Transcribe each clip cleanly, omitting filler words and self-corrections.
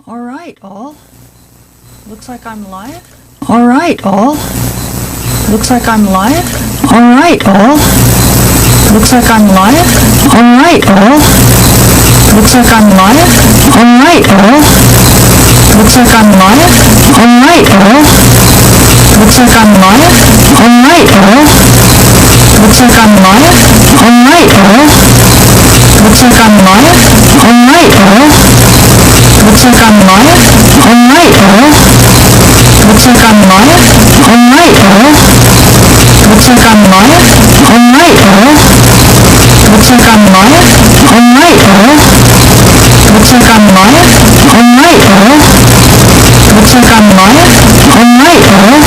All right, all. Looks like I'm live. All right, all. Looks like I'm live. All right, all. Looks like I'm live. All right, all. Looks like I'm live. All right, all. Looks like I'm live. All right, all. Looks like I'm live. All right, all. Looks like I'm live. All right, all. Looks like I'm live. All right, all. Looks like I'm live. All right, all. Looks like I'm live. All right, all. Looks like I'm live. All right, all. Looks like I'm live. All right, all. Looks like I'm live. All right, all. Looks like I'm live. All right, all.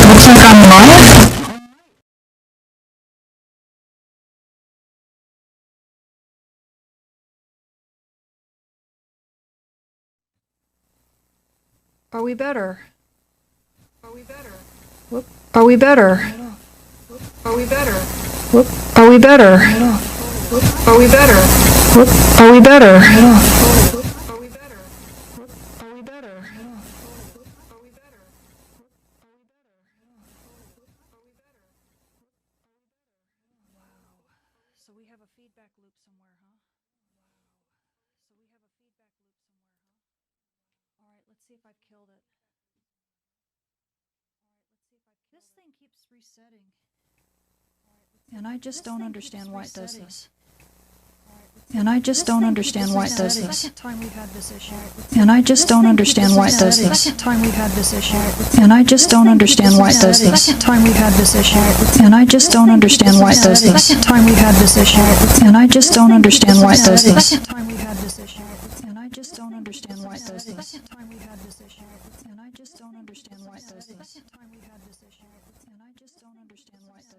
Looks like I'm live. Are we better? Are we better? Whoop. Are we better? Are we better? Whoop. Are we better? Whoop. Are we better? Whoop. Are we better? Are we better? Whoop. Are we better? Are we better? Wow. So we have a feedback loop somewhere, huh? So we have a feedback loop somewhere, huh? All right, let's see if I've killed it. This thing keeps resetting. And I just don't understand why it does this. And I just don't understand why it does this. And I just don't understand why it does this. And I just don't understand why it does this. And I just don't understand why it does this. And I just don't understand why it does this. And I just don't understand why it does this. And I just don't understand why it does this. And I just don't understand why it does this. And I just don't understand why it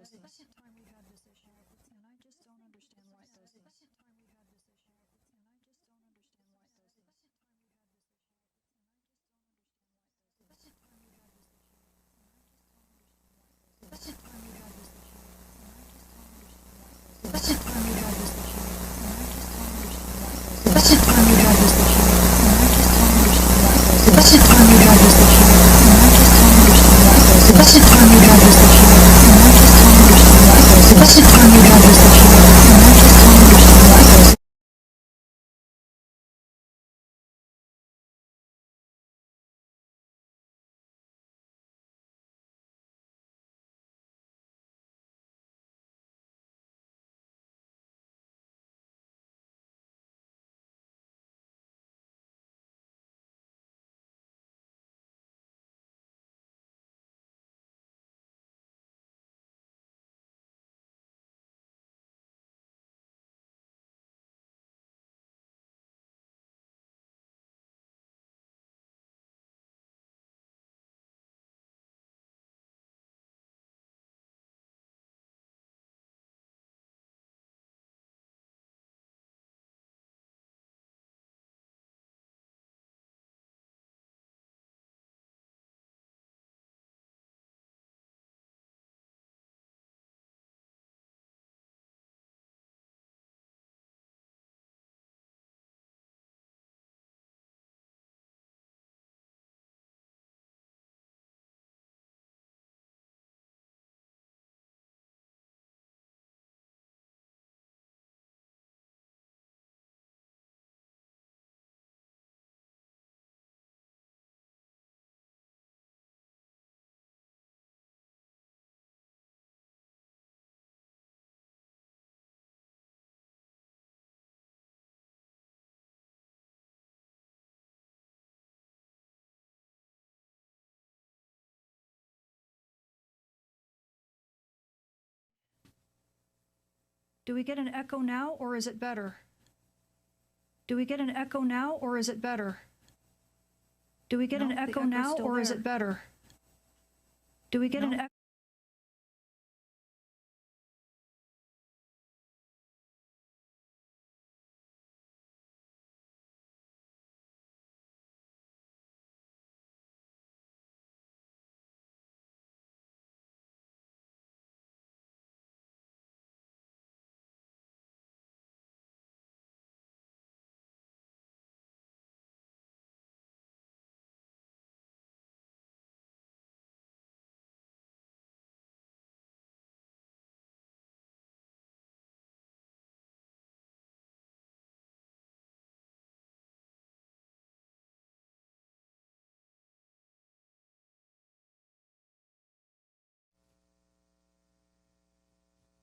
does this. Do we get an echo now, or is it better? Do we get an echo now, or is it better? Do we get an echo now, or is it better? Do we get an echo?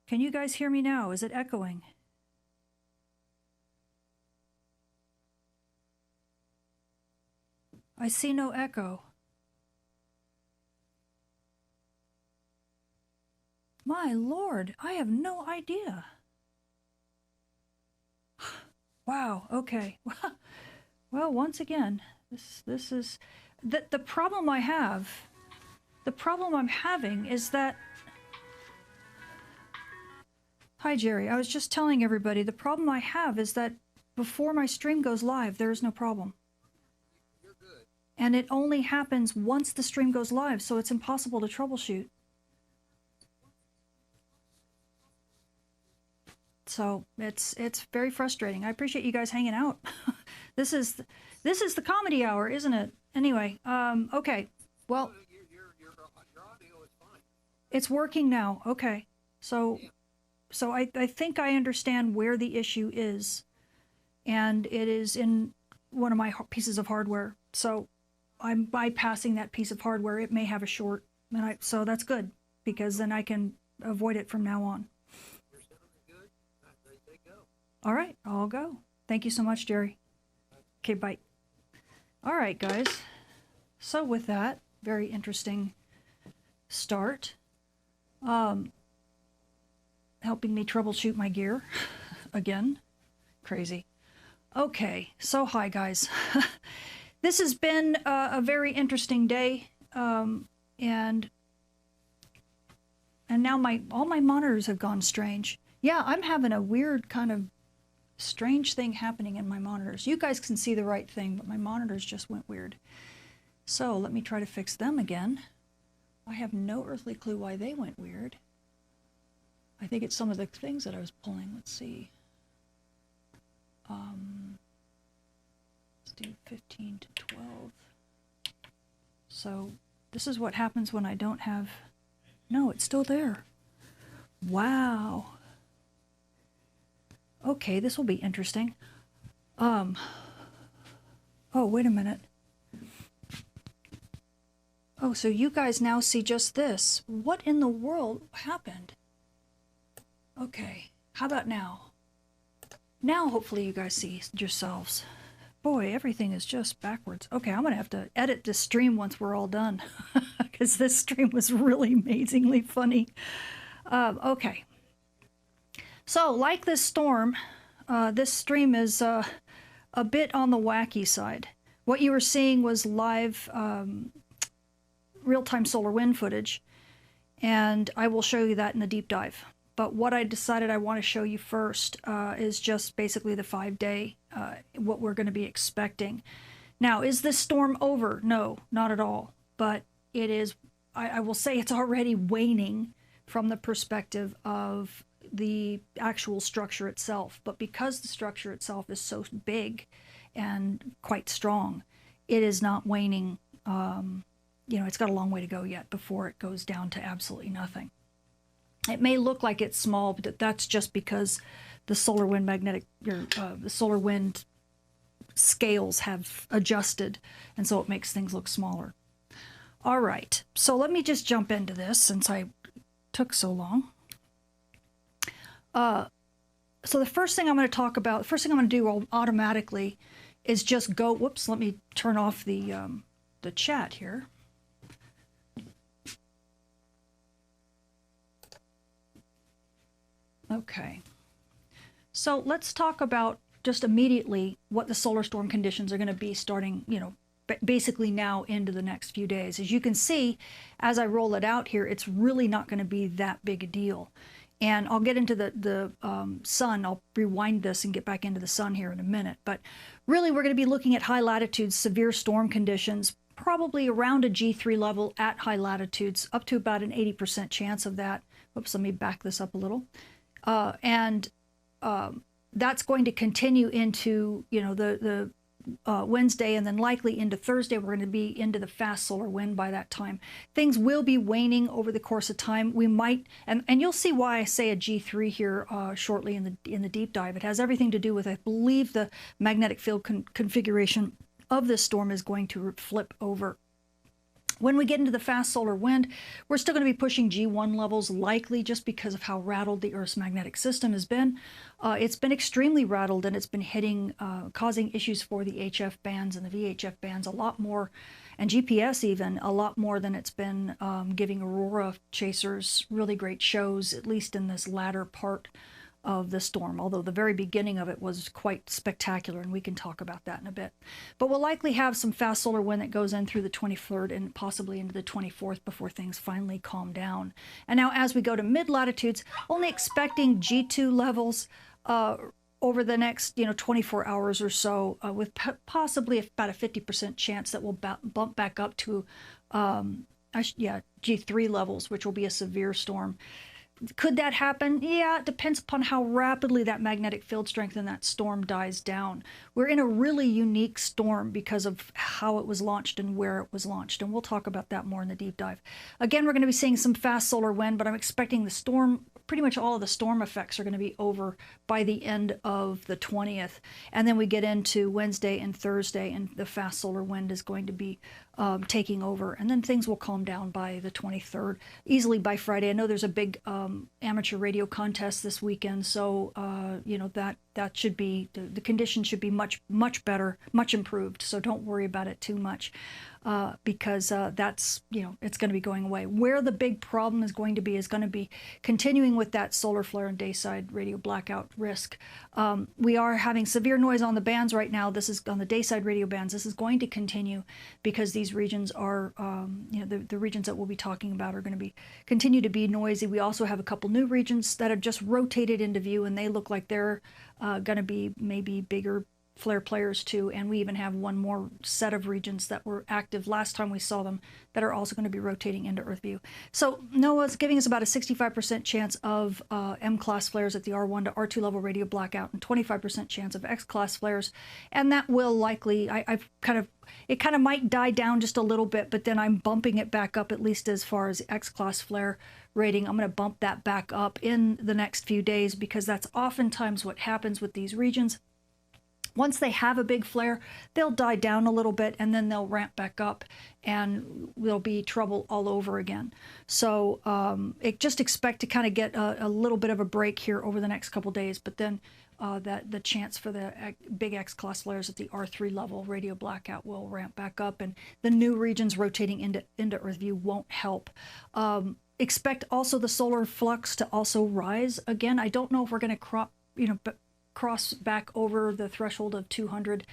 Can you guys hear me now? Is it echoing? I see no echo. My Lord, I have no idea. Wow, okay. Well, once again, this is the problem I have. The problem I'm having is that... Hi, Jerry. I was just telling everybody, the problem I have is that before my stream goes live, there is no problem. You're good. And it only happens once the stream goes live, so it's impossible to troubleshoot. So it's very frustrating. I appreciate you guys hanging out. This is the comedy hour, isn't it? Anyway, okay. Well, Your audio is fine. it's working now. Okay. So I think I understand where the issue is, and it is in one of my pieces of hardware. So I'm bypassing that piece of hardware. It may have a short, and so that's good, because then I can avoid it from now on. Your sound is good. They say go. All right, I'll go. Thank you so much, Jerry. Okay, bye. All right, guys. So with that, very interesting start. Helping me troubleshoot my gear again. Crazy. Okay, so hi, guys. This has been a very interesting day, and now all my monitors have gone strange. Yeah, I'm having a weird kind of strange thing happening in my monitors. You guys can see the right thing, but my monitors just went weird. So let me try to fix them again. I have no earthly clue why they went weird. I think it's some of the things that I was pulling. Let's see. Let's do 15 to 12. So this is what happens when I don't have... No, it's still there. Wow. Okay, this will be interesting. Oh, wait a minute. Oh, so you guys now see just this. What in the world happened? Okay, how about now? Now, hopefully you guys see yourselves. Boy, everything is just backwards. Okay, I'm going to have to edit this stream once we're all done, because this stream was really amazingly funny. Okay. So, like this storm, this stream is a bit on the wacky side. What you were seeing was live real-time solar wind footage, and I will show you that in the deep dive. But what I decided I want to show you first is just basically the 5-day, what we're going to be expecting. Now, is this storm over? No, not at all. But it is, I will say it's already waning from the perspective of the actual structure itself. But because the structure itself is so big and quite strong, it is not waning. You know, it's got a long way to go yet before it goes down to absolutely nothing. It may look like it's small, but that's just because the solar wind the solar wind scales have adjusted, and so it makes things look smaller. All right, so let me just jump into this since I took so long. So the first thing I'm going to talk about, the first thing I'm going to do automatically is just go. Whoops, let me turn off the chat here. Okay, so let's talk about just immediately what the solar storm conditions are going to be starting, you know, basically now into the next few days. As you can see, as I roll it out here, it's really not going to be that big a deal. And I'll get into the sun. I'll rewind this and get back into the sun here in a minute. But really, we're going to be looking at high latitudes, severe storm conditions, probably around a G3 level at high latitudes, up to about an 80% chance of that. Whoops, let me back this up a little. That's going to continue into, you know, the Wednesday, and then likely into Thursday. We're going to be into the fast solar wind by that time. Things will be waning over the course of time. We might, and you'll see why I say a G3 here shortly in the deep dive. It has everything to do with, I believe, the magnetic field configuration of this storm is going to flip over. When we get into the fast solar wind, we're still going to be pushing G1 levels, likely just because of how rattled the Earth's magnetic system has been. It's been extremely rattled, and it's been hitting, causing issues for the HF bands and the VHF bands a lot more, and GPS even, a lot more than it's been giving Aurora chasers really great shows, at least in this latter part of the storm, although the very beginning of it was quite spectacular, and we can talk about that in a bit. But we'll likely have some fast solar wind that goes in through the 23rd and possibly into the 24th before things finally calm down. And now as we go to mid-latitudes, only expecting G2 levels over the next 24 hours or so, with possibly about a 50% chance that we'll bump back up to G3 levels, which will be a severe storm. Could that happen? Yeah, it depends upon how rapidly that magnetic field strength in that storm dies down. We're in a really unique storm because of how it was launched and where it was launched, and we'll talk about that more in the deep dive. Again, we're going to be seeing some fast solar wind, but I'm expecting the storm, pretty much all of the storm effects are going to be over by the end of the 20th. And then we get into Wednesday and Thursday, and the fast solar wind is going to be taking over. And then things will calm down by the 23rd, easily by Friday. I know there's a big amateur radio contest this weekend, so that should be, the conditions should be much better, much improved. So don't worry about it too much. Because that's, it's going to be going away. Where the big problem is going to be continuing with that solar flare and Dayside radio blackout risk. We are having severe noise on the bands right now. This is on the Dayside radio bands. This is going to continue because these regions are, the regions that we'll be talking about are going to continue to be noisy. We also have a couple new regions that have just rotated into view, and they look like they're going to be maybe bigger flare players too, and we even have one more set of regions that were active last time we saw them that are also going to be rotating into Earth view. So NOAA's giving us about a 65% chance of M-class flares at the R1 to R2 level radio blackout, and 25% chance of X-class flares, and that will likely, it kind of might die down just a little bit, but then I'm bumping it back up, at least as far as X-class flare rating. I'm going to bump that back up in the next few days, because that's oftentimes what happens with these regions. Once they have a big flare, they'll die down a little bit, and then they'll ramp back up, and there'll be trouble all over again. So just expect to kind of get a little bit of a break here over the next couple days, but then the chance for the big X-class flares at the R3 level radio blackout will ramp back up, and the new regions rotating into Earth view won't help. Expect also the solar flux to also rise again. I don't know if we're going to cross back over the threshold of 200,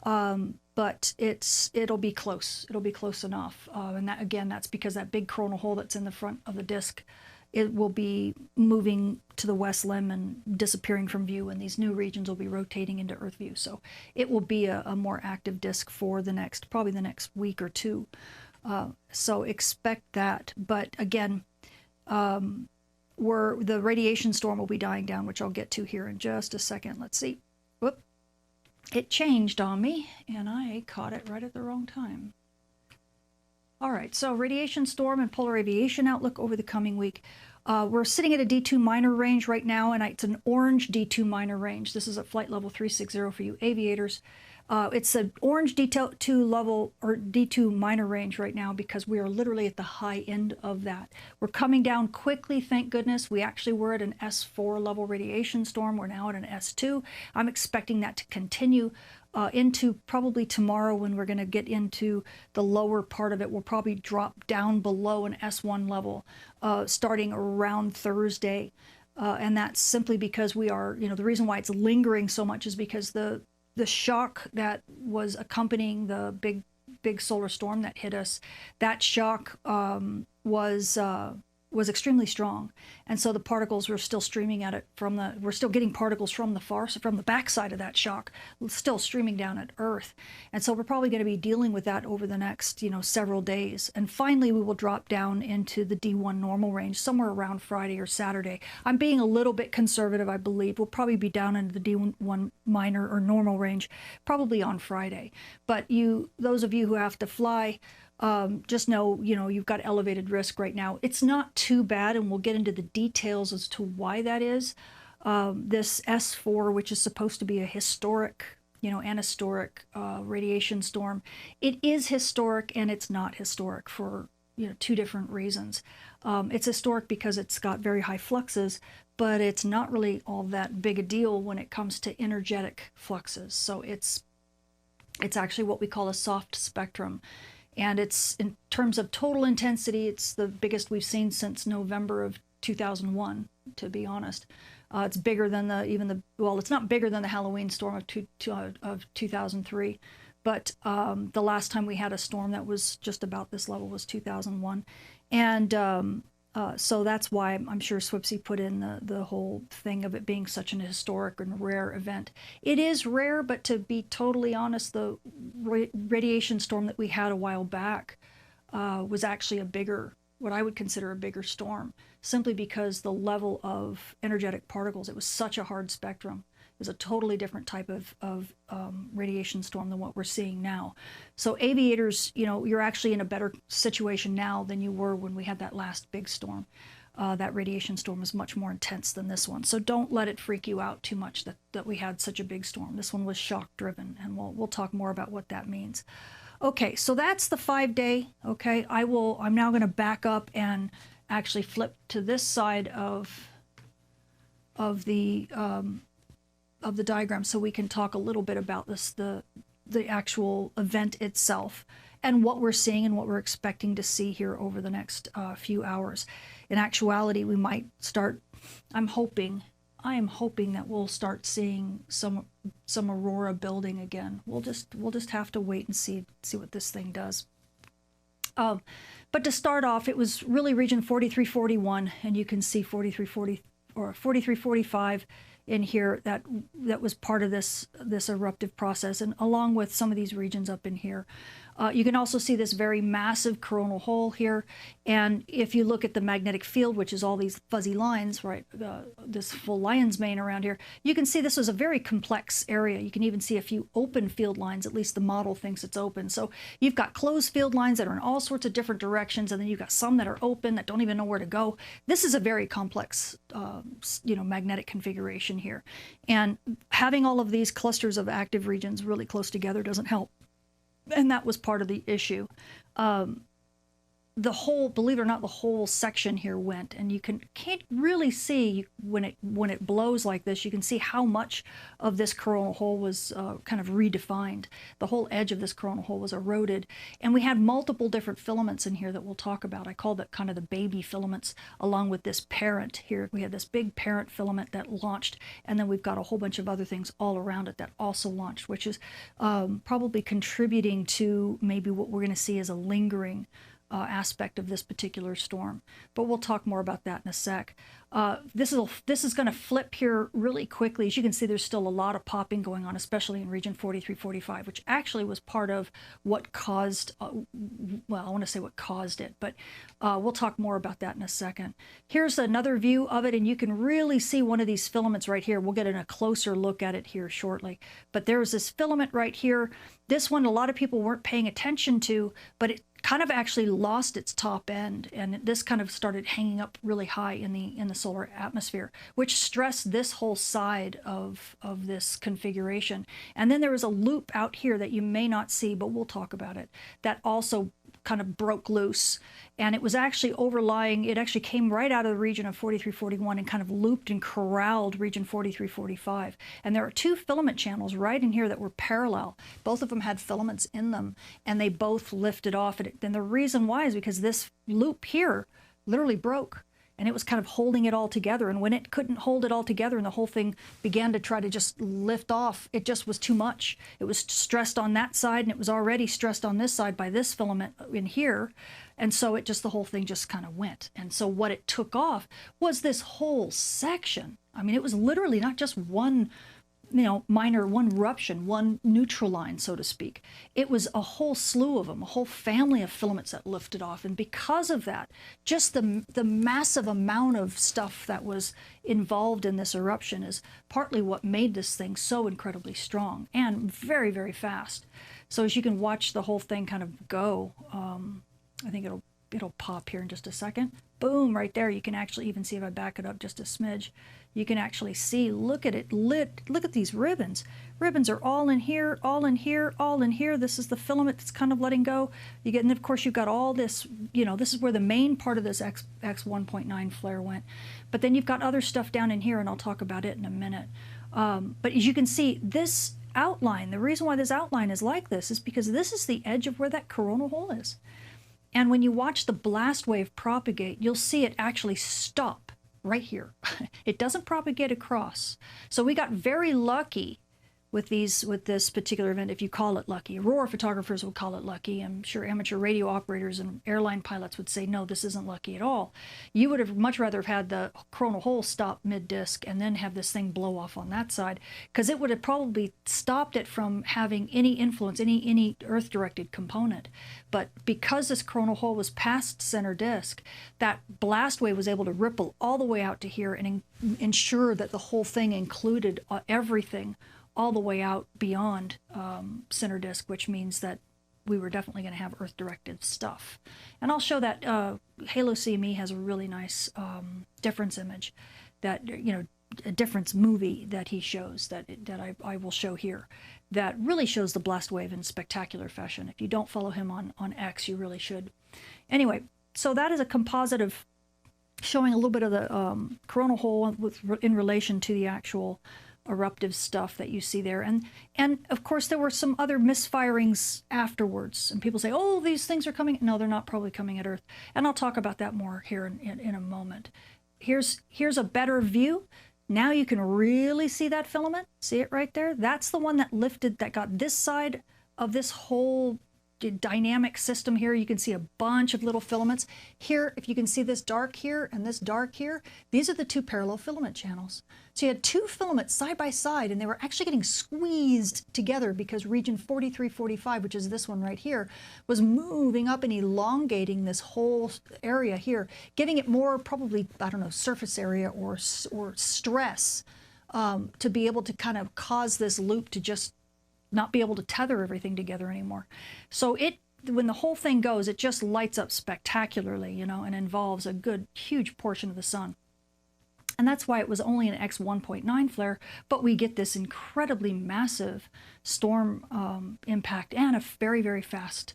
but it'll be close. It'll be close enough, and that's because that big coronal hole that's in the front of the disk, it will be moving to the west limb and disappearing from view, and these new regions will be rotating into Earth view. So it will be a more active disk for probably the next week or two. So expect that. But again, the radiation storm will be dying down, which I'll get to here in just a second. Let's see. Whoop. It changed on me, and I caught it right at the wrong time. All right, so radiation storm and polar aviation outlook over the coming week. We're sitting at a D2 minor range right now, and it's an orange D2 minor range. This is at flight level 360 for you aviators. It's an orange D2 level or D2 minor range right now because we are literally at the high end of that. We're coming down quickly, thank goodness. We actually were at an S4 level radiation storm. We're now at an S2. I'm expecting that to continue into probably tomorrow, when we're going to get into the lower part of it. We'll probably drop down below an S1 level starting around Thursday. And that's simply because we are, the reason why it's lingering so much is because the shock that was accompanying the big solar storm that hit us, that shock was extremely strong, and so the particles were still streaming at it we're still getting particles from the backside of that shock, still streaming down at Earth, and so we're probably going to be dealing with that over the next several days, and finally we will drop down into the D1 normal range somewhere around Friday or Saturday. I'm being a little bit conservative. I believe we'll probably be down into the D1 minor or normal range probably on Friday. But those of you who have to fly, just know, you've got elevated risk right now. It's not too bad, and we'll get into the details as to why that is. This S4, which is supposed to be a historic you know, anistoric radiation storm. It is historic and it's not historic for, you know, two different reasons. It's historic because it's got very high fluxes, but it's not really all that big a deal when it comes to energetic fluxes. So it's actually what we call a soft spectrum. And it's, in terms of total intensity, it's the biggest we've seen since November of 2001, to be honest. It's bigger than well, it's not bigger than the Halloween storm of 2003, but the last time we had a storm that was just about this level was 2001. And so that's why I'm sure Swipsy put in the whole thing of it being such an historic and rare event. It is rare, but to be totally honest, the radiation storm that we had a while back was actually what I would consider a bigger storm, simply because the level of energetic particles, it was such a hard spectrum. It was a totally different type of radiation storm than what we're seeing now. So aviators, you know, you're actually in a better situation now than you were when we had that last big storm. That radiation storm was much more intense than this one. So don't let it freak you out too much that we had such a big storm. This one was shock driven, and we'll talk more about what that means. Okay, so that's the 5-day. Okay, I'm now going to back up and actually flip to this side of the diagram, so we can talk a little bit about the actual event itself and what we're seeing and what we're expecting to see here over the next few hours. In actuality, we might start. I am hoping that we'll start seeing some Aurora building again. We'll just have to wait and see what this thing does. But to start off, it was really region 4341, and you can see 4340 or 4345 in here that was part of this eruptive process, and along with some of these regions up in here. You can also see this very massive coronal hole here, and if you look at the magnetic field, which is all these fuzzy lines, right, this full lion's mane around here, you can see this was a very complex area. You can even see a few open field lines, at least the model thinks it's open. So you've got closed field lines that are in all sorts of different directions, and then you've got some that are open that don't even know where to go. This is a very complex, you know, magnetic configuration here, and having all of these clusters of active regions really close together doesn't help. And that was part of the issue. The whole, believe it or not, the whole section here went, and you can't really see when it blows like this. You can see how much of this coronal hole was kind of redefined. The whole edge of this coronal hole was eroded, and we had multiple different filaments in here that we'll talk about. I call that kind of the baby filaments, along with this parent here. We had this big parent filament that launched, and then we've got a whole bunch of other things all around it that also launched, which is probably contributing to maybe what we're going to see as a lingering aspect of this particular storm. But we'll talk more about that in a sec. This is going to flip here really quickly. As you can see, there's still a lot of popping going on, especially in region 4345, which actually was part of what caused, well, I want to say what caused it, but we'll talk more about that in a second. Here's another view of it, and you can really see one of these filaments right here. We'll get in a closer look at it here shortly. But there's this filament right here. This one, a lot of people weren't paying attention to, but it kind of actually lost its top end, and this kind of started hanging up really high in the solar atmosphere, which stressed this whole side of this configuration. And then there was a loop out here that you may not see, but we'll talk about it, that also kind of broke loose, and it was actually overlying. It actually came right out of the region of 4341 and kind of looped and corralled region 4345. And there are two filament channels right in here that were parallel. Both of them had filaments in them, and they both lifted off. And the reason why is because this loop here literally broke, and it was kind of holding it all together. And when it couldn't hold it all together and the whole thing began to try to just lift off, it just was too much. It was stressed on that side, and it was already stressed on this side by this filament in here. And so the whole thing just kind of went. And so what it took off was this whole section. I mean, it was literally not just one, one ruption, one neutral line, so to speak. It was a whole slew of them, a whole family of filaments that lifted off. And because of that, just the massive amount of stuff that was involved in this eruption is partly what made this thing so incredibly strong and very, very fast. So as you can watch the whole thing kind of go, I think it'll pop here in just a second. Boom, right there. You can actually even see if I back it up just a smidge. You can actually see, look at it lit. Look at these ribbons. Ribbons are all in here, all in here, all in here. This is the filament that's kind of letting go. You get, and of course you've got all this, you know, this is where the main part of this X 1.9 flare went. But then you've got other stuff down in here, and I'll talk about it in a minute. But as you can see, this outline, the reason why this outline is like this is because this is the edge of where that coronal hole is. And when you watch the blast wave propagate, you'll see it actually stop right here. It doesn't propagate across. So we got very lucky with this particular event, if you call it lucky. Aurora photographers would call it lucky. I'm sure amateur radio operators and airline pilots would say, no, this isn't lucky at all. You would have much rather have had the coronal hole stop mid-disc and then have this thing blow off on that side, because it would have probably stopped it from having any influence, any Earth-directed component. But because this coronal hole was past center disk, that blast wave was able to ripple all the way out to here and ensure that the whole thing included everything all the way out beyond center disk, which means that we were definitely going to have Earth-directed stuff. And I'll show that Halo CME has a really nice difference image that, you know, a difference movie that he shows that I will show here that really shows the blast wave in spectacular fashion. If you don't follow him on X, you really should. Anyway, so that is a composite of showing a little bit of the coronal hole in relation to the actual eruptive stuff that you see there. And of course there were some other misfirings afterwards, and people say, oh, these things are coming. No, they're not probably coming at Earth. And I'll talk about that more here in a moment. Here's a better view. Now you can really see that filament. See it right there? That's the one that lifted, that got this side of this whole dynamic system here. You can see a bunch of little filaments. Here, if you can see this dark here and this dark here, these are the two parallel filament channels. So you had two filaments side by side, and they were actually getting squeezed together because region 4345, which is this one right here, was moving up and elongating this whole area here, giving it more probably, I don't know, surface area or stress to be able to kind of cause this loop to just not be able to tether everything together anymore. So when the whole thing goes, it just lights up spectacularly, you know, and involves a good, huge portion of the sun. And that's why it was only an X 1.9 flare, but we get this incredibly massive storm impact and a very, very fast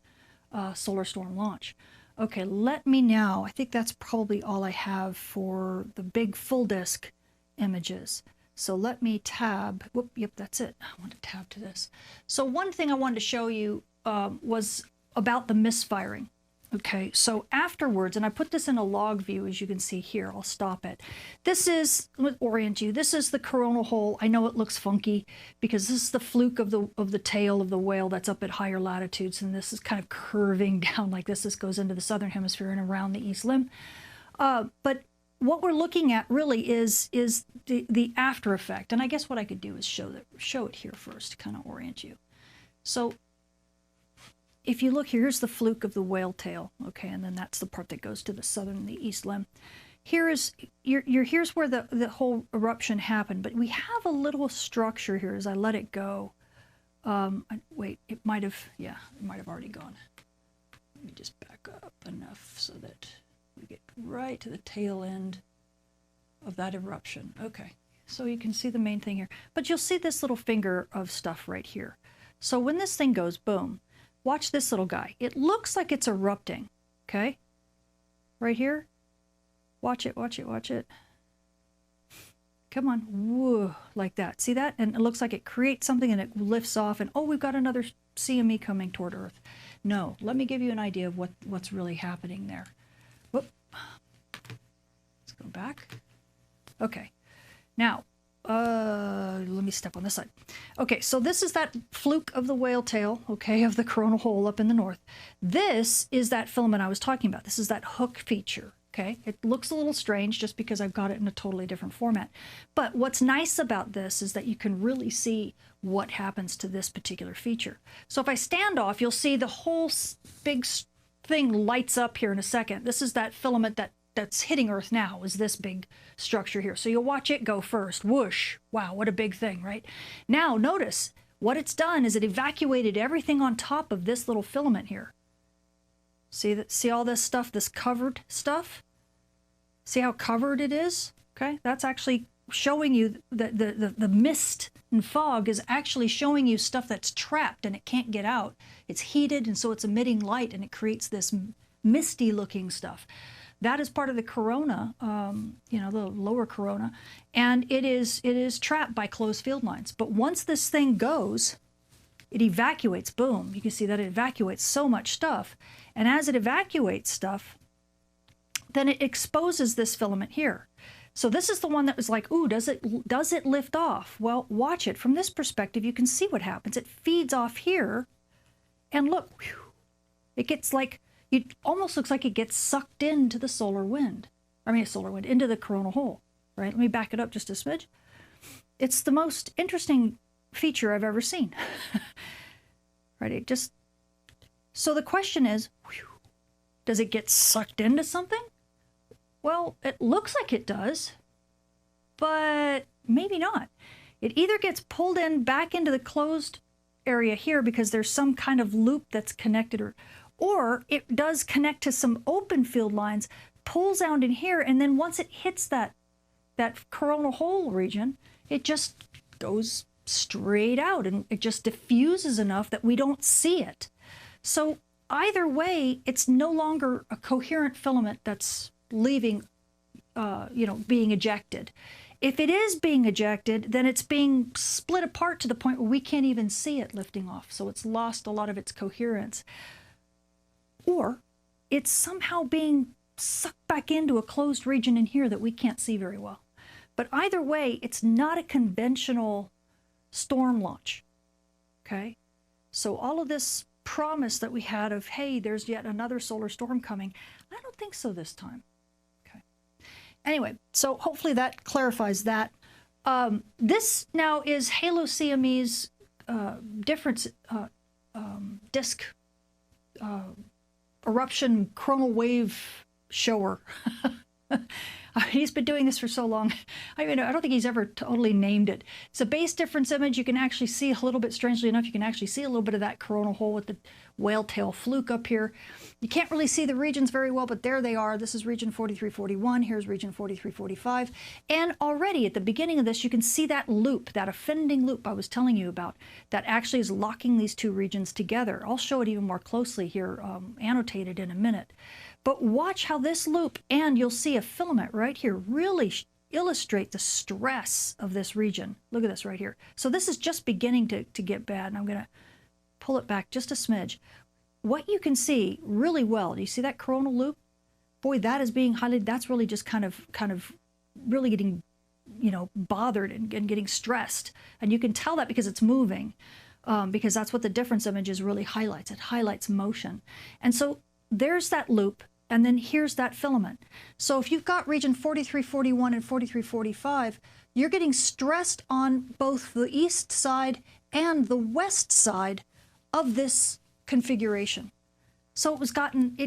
solar storm launch. Okay, let me now, I think that's probably all I have for the big full disk images. So let me tab, whoop, yep, that's it. I want to tab to this. So one thing I wanted to show you was about the misfiring. Okay, so afterwards, and I put this in a log view, as you can see here, I'll stop it. This is, let me orient you, this is the coronal hole. I know it looks funky because this is the fluke of the tail of the whale that's up at higher latitudes, and this is kind of curving down like this. This goes into the southern hemisphere and around the east limb. But what we're looking at really is the after effect. And I guess what I could do is show it here first to kind of orient you. So if you look, here's the fluke of the whale tail, okay, and then that's the part that goes to the southern and the east limb. Here's where the whole eruption happened, but we have a little structure here as I let it go. Wait, it might have already gone. Let me just back up enough so that we get right to the tail end of that eruption. Okay, so you can see the main thing here, but you'll see this little finger of stuff right here. So when this thing goes boom, watch this little guy. It looks like it's erupting, okay? Right here. Watch it, watch it, watch it. Come on, whoa, like that. See that? And it looks like it creates something and it lifts off and, oh, we've got another CME coming toward Earth. No, let me give you an idea of what's really happening there. Whoop. Let's go back. Okay, now, let me step on this side. Okay, so this is that fluke of the whale tail, okay, of the coronal hole up in the north. This is that filament I was talking about. This is that hook feature, okay? It looks a little strange just because I've got it in a totally different format. But what's nice about this is that you can really see what happens to this particular feature. So if I stand off, you'll see the whole big thing lights up here in a second. This is that filament that's hitting Earth now, is this big structure here. So you'll watch it go first. Whoosh. Wow, what a big thing, right? Now, notice what it's done is it evacuated everything on top of this little filament here. See that? See all this stuff, this covered stuff? See how covered it is? Okay, that's actually showing you that the mist and fog is actually showing you stuff that's trapped and it can't get out. It's heated, and so it's emitting light, and it creates this misty looking stuff. That is part of the corona, you know, the lower corona, and it is trapped by closed field lines. But once this thing goes, it evacuates. Boom! You can see that it evacuates so much stuff, and as it evacuates stuff, then it exposes this filament here. So this is the one that was like, ooh, does it lift off? Well, watch it from this perspective. You can see what happens. It feeds off here, and look, whew, it gets like, it almost looks like it gets sucked into the solar wind. I mean, solar wind, into the coronal hole, right? Let me back it up just a smidge. It's the most interesting feature I've ever seen. Right? It just, so the question is, whew, does it get sucked into something? Well, it looks like it does, but maybe not. It either gets pulled in back into the closed area here because there's some kind of loop that's connected, or it does connect to some open field lines, pulls out in here, and then once it hits that coronal hole region, it just goes straight out, and it just diffuses enough that we don't see it. So either way, it's no longer a coherent filament that's leaving, you know, being ejected. If it is being ejected, then it's being split apart to the point where we can't even see it lifting off. So it's lost a lot of its coherence. Or it's somehow being sucked back into a closed region in here that we can't see very well. But either way, it's not a conventional storm launch. Okay? So all of this promise that we had of, hey, there's yet another solar storm coming, I don't think so this time. Okay. Anyway, so hopefully that clarifies that. This now is Halo CME's difference disk eruption coronal wave shower. He's been doing this for so long. I don't think he's ever totally named it. It's a base difference image. You can actually see a little bit, strangely enough, you can actually see a little bit of that coronal hole with the whale tail fluke up here. You can't really see the regions very well, but there they are. This is region 4341. Here's region 4345. And already at the beginning of this, you can see that loop, that offending loop I was telling you about, that actually is locking these two regions together. I'll show it even more closely here, annotated in a minute. But watch how this loop, and you'll see a filament right here, really illustrate the stress of this region. Look at this right here. So this is just beginning to get bad, and I'm going to pull it back just a smidge. What you can see really well, do you see that coronal loop? Boy, that is being highlighted. That's really just kind of really getting, you know, bothered and getting stressed. And you can tell that because it's moving, because that's what the difference images really highlights. It highlights motion. And so there's that loop. And then here's that filament. So if you've got region 4341 and 4345, you're getting stressed on both the east side and the west side of this configuration. So it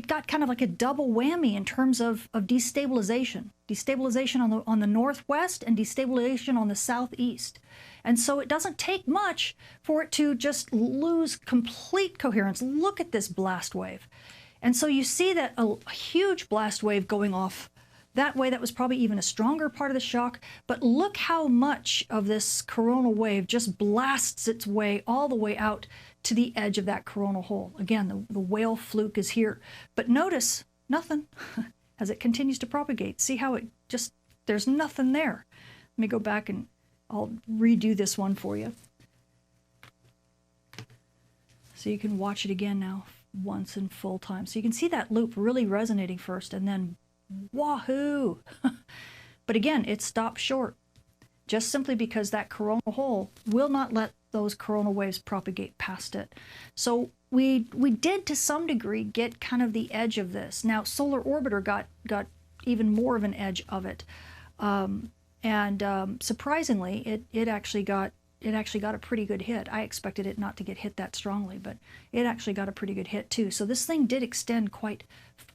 got kind of like a double whammy in terms of destabilization. Destabilization on the northwest and destabilization on the southeast. And so it doesn't take much for it to just lose complete coherence. Look at this blast wave. And so you see that a huge blast wave going off that way. That was probably even a stronger part of the shock. But look how much of this coronal wave just blasts its way all the way out to the edge of that coronal hole. Again, the whale fluke is here. But notice, nothing as it continues to propagate. See how it just, there's nothing there. Let me go back and I'll redo this one for you. So you can watch it again now. Once in full time. So you can see that loop really resonating first, and then wahoo! But again, it stops short, just simply because that coronal hole will not let those coronal waves propagate past it. So we did to some degree get kind of the edge of this. Now Solar Orbiter got even more of an edge of it, and surprisingly, it actually got a pretty good hit. I expected it not to get hit that strongly, but it actually got a pretty good hit too. So this thing did extend quite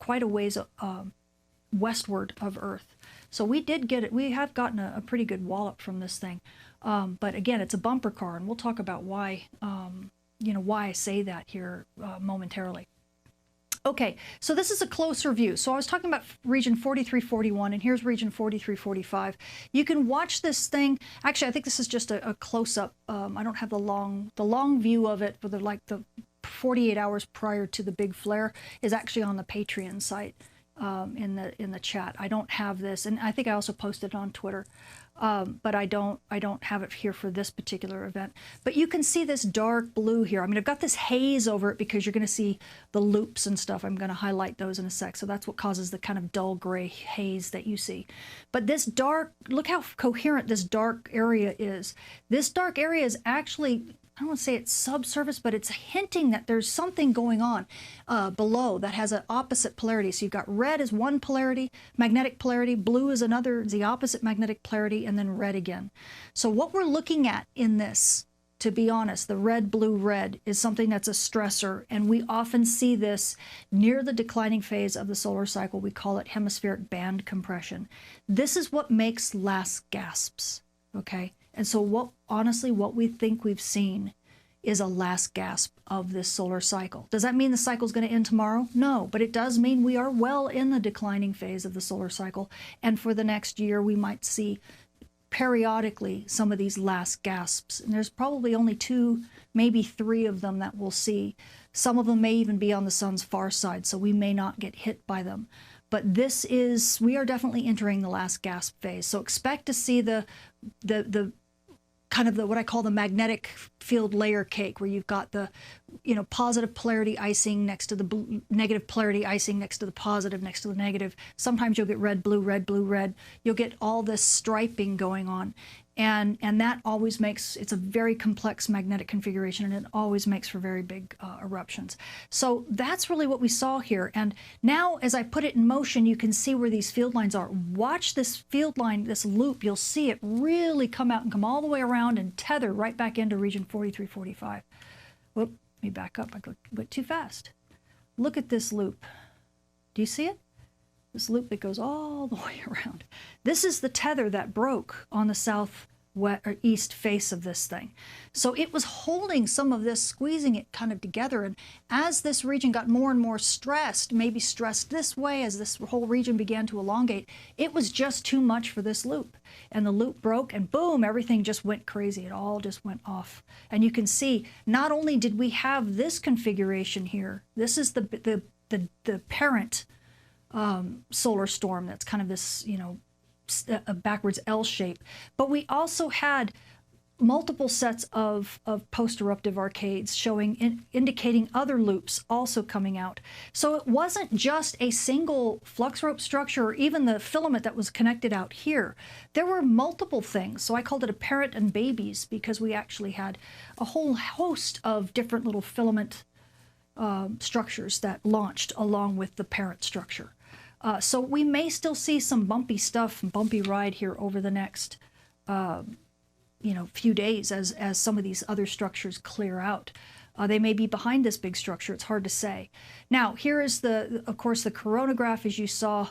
a ways westward of Earth. So we did get it. We have gotten a pretty good wallop from this thing. But again, it's a bumper car, and we'll talk about why, why I say that here momentarily. Okay, so this is a closer view. So I was talking about region 4341, and here's region 4345. You can watch this thing. Actually, I think this is just a close-up. I don't have the long view of it for the 48 hours prior to the big flare is actually on the Patreon site in the chat. I don't have this, and I think I also posted it on Twitter. But I don't have it here for this particular event. But you can see this dark blue here. I mean, I've got this haze over it because you're going to see the loops and stuff. I'm going to highlight those in a sec. So that's what causes the kind of dull gray haze that you see. But this dark, look how coherent this dark area is. This dark area is actually, I don't want to say it's subsurface, but it's hinting that there's something going on below that has an opposite polarity. So you've got red as one polarity, magnetic polarity, blue is another, the opposite magnetic polarity, and then red again. So what we're looking at in this, to be honest, the red, blue, red is something that's a stressor, and we often see this near the declining phase of the solar cycle. We call it hemispheric band compression. This is what makes last gasps, okay? And so honestly, what we think we've seen is a last gasp of this solar cycle. Does that mean the cycle is going to end tomorrow? No, but it does mean we are well in the declining phase of the solar cycle. And for the next year, we might see periodically some of these last gasps. And there's probably only 2, maybe 3 of them that we'll see. Some of them may even be on the sun's far side, so we may not get hit by them. But we are definitely entering the last gasp phase. So expect to see the kind of what I call the magnetic field layer cake, where you've got the, positive polarity icing next to the negative polarity icing next to the positive, next to the negative. Sometimes you'll get red, blue, red, blue, red. You'll get all this striping going on. And that always makes, it's a very complex magnetic configuration, and it always makes for very big eruptions. So that's really what we saw here. And now as I put it in motion, you can see where these field lines are. Watch this field line, this loop. You'll see it really come out and come all the way around and tether right back into region 4345. Whoop, let me back up. I went too fast. Look at this loop. Do you see it? This loop that goes all the way around. This is the tether that broke on the southeast face of this thing. So it was holding some of this, squeezing it kind of together. And as this region got more and more stressed, maybe stressed this way, as this whole region began to elongate, it was just too much for this loop. And the loop broke, and boom, everything just went crazy. It all just went off. And you can see, not only did we have this configuration here, this is the parent solar storm that's kind of this, a backwards L shape. But we also had multiple sets of post-eruptive arcades showing, indicating other loops also coming out. So it wasn't just a single flux rope structure or even the filament that was connected out here. There were multiple things. So I called it a parent and babies, because we actually had a whole host of different little filament structures that launched along with the parent structure. So we may still see some bumpy stuff and bumpy ride here over the next, few days as some of these other structures clear out. They may be behind this big structure. It's hard to say. Now, here is of course, the coronagraph, as you saw.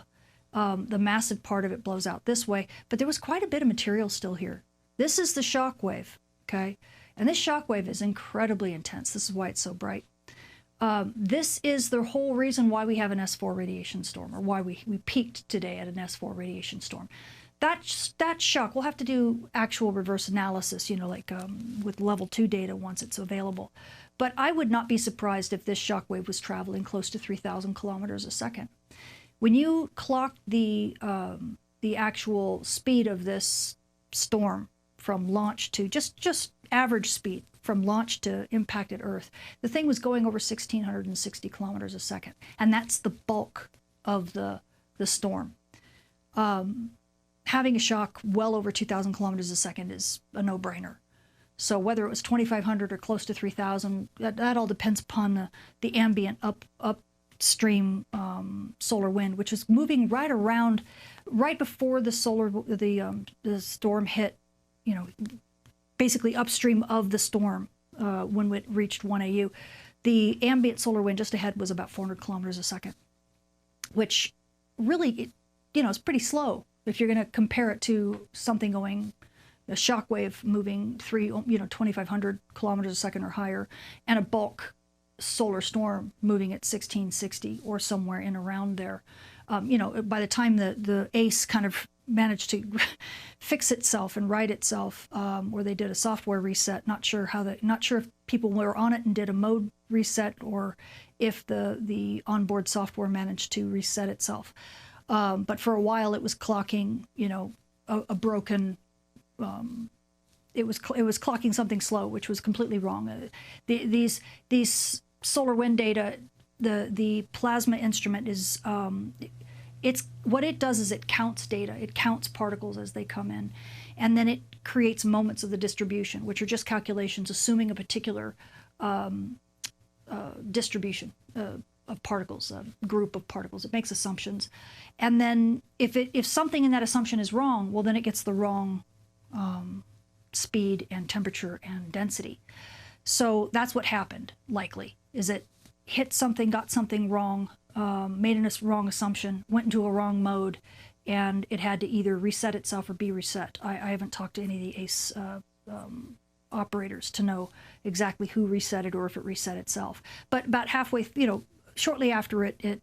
The massive part of it blows out this way, but there was quite a bit of material still here. This is the shock wave, okay? And this shock wave is incredibly intense. This is why it's so bright. This is the whole reason why we have an S4 radiation storm, or why we peaked today at an S4 radiation storm. That shock, we'll have to do actual reverse analysis, with level 2 data once it's available. But I would not be surprised if this shock wave was traveling close to 3,000 kilometers a second. When you clock the actual speed of this storm from launch to just average speed, from launch to impacted Earth, the thing was going over 1,660 kilometers a second. And that's the bulk of the storm. Having a shock well over 2,000 kilometers a second is a no-brainer. So whether it was 2,500 or close to 3,000, that all depends upon the ambient upstream solar wind, which is moving right around, right before the storm hit, basically upstream of the storm when it reached 1 AU. The ambient solar wind just ahead was about 400 kilometers a second, which really, is pretty slow if you're going to compare it to something going, a shock wave moving 2,500 kilometers a second or higher, and a bulk solar storm moving at 1660 or somewhere in around there. You know, by the time the ACE kind of managed to fix itself and right itself, or they did a software reset. Not sure if people were on it and did a mode reset, or if the onboard software managed to reset itself. But for a while, it was clocking, you know, a broken. It was clocking something slow, which was completely wrong. These solar wind data, the plasma instrument is. It's what it does is it counts data. It counts particles as they come in, and then it creates moments of the distribution, which are just calculations assuming a particular distribution of particles, a group of particles. It makes assumptions, and then if something in that assumption is wrong, well, then it gets the wrong speed and temperature and density. So that's what happened. Likely is it hit something, got something wrong. Made a wrong assumption, went into a wrong mode, and it had to either reset itself or be reset. I haven't talked to any of the ACE operators to know exactly who reset it or if it reset itself. But about halfway, you know, shortly after it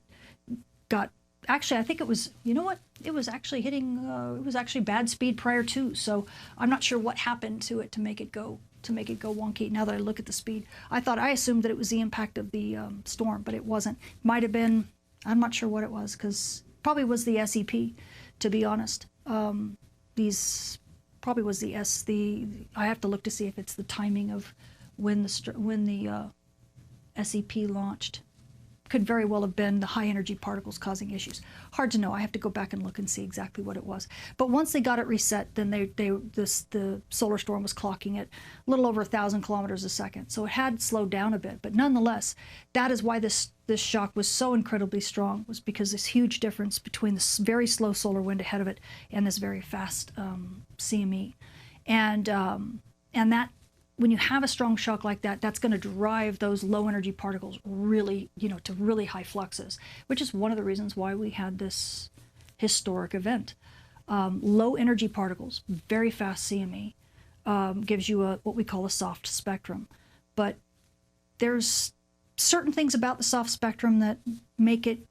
got, actually, I think it was, you know what, it was actually hitting, it was actually bad speed prior to, so I'm not sure what happened to it to make it go wonky. Now that I look at the speed, I assumed that it was the impact of the storm, but it wasn't. Might have been, I'm not sure what it was, because probably was the SEP, to be honest. These probably was I have to look to see if it's the timing of when the SEP launched. Could very well have been the high energy particles causing issues. Hard to know. I have to go back and look and see exactly what it was. But once they got it reset, then the solar storm was clocking at a little over 1,000 kilometers a second. So it had slowed down a bit, but nonetheless, that is why this shock was so incredibly strong, was because this huge difference between this very slow solar wind ahead of it and this very fast CME, and that. When you have a strong shock like that, that's going to drive those low energy particles really, you know, to really high fluxes, which is one of the reasons why we had this historic event. Low energy particles, very fast CME, gives you what we call a soft spectrum. But there's certain things about the soft spectrum that make it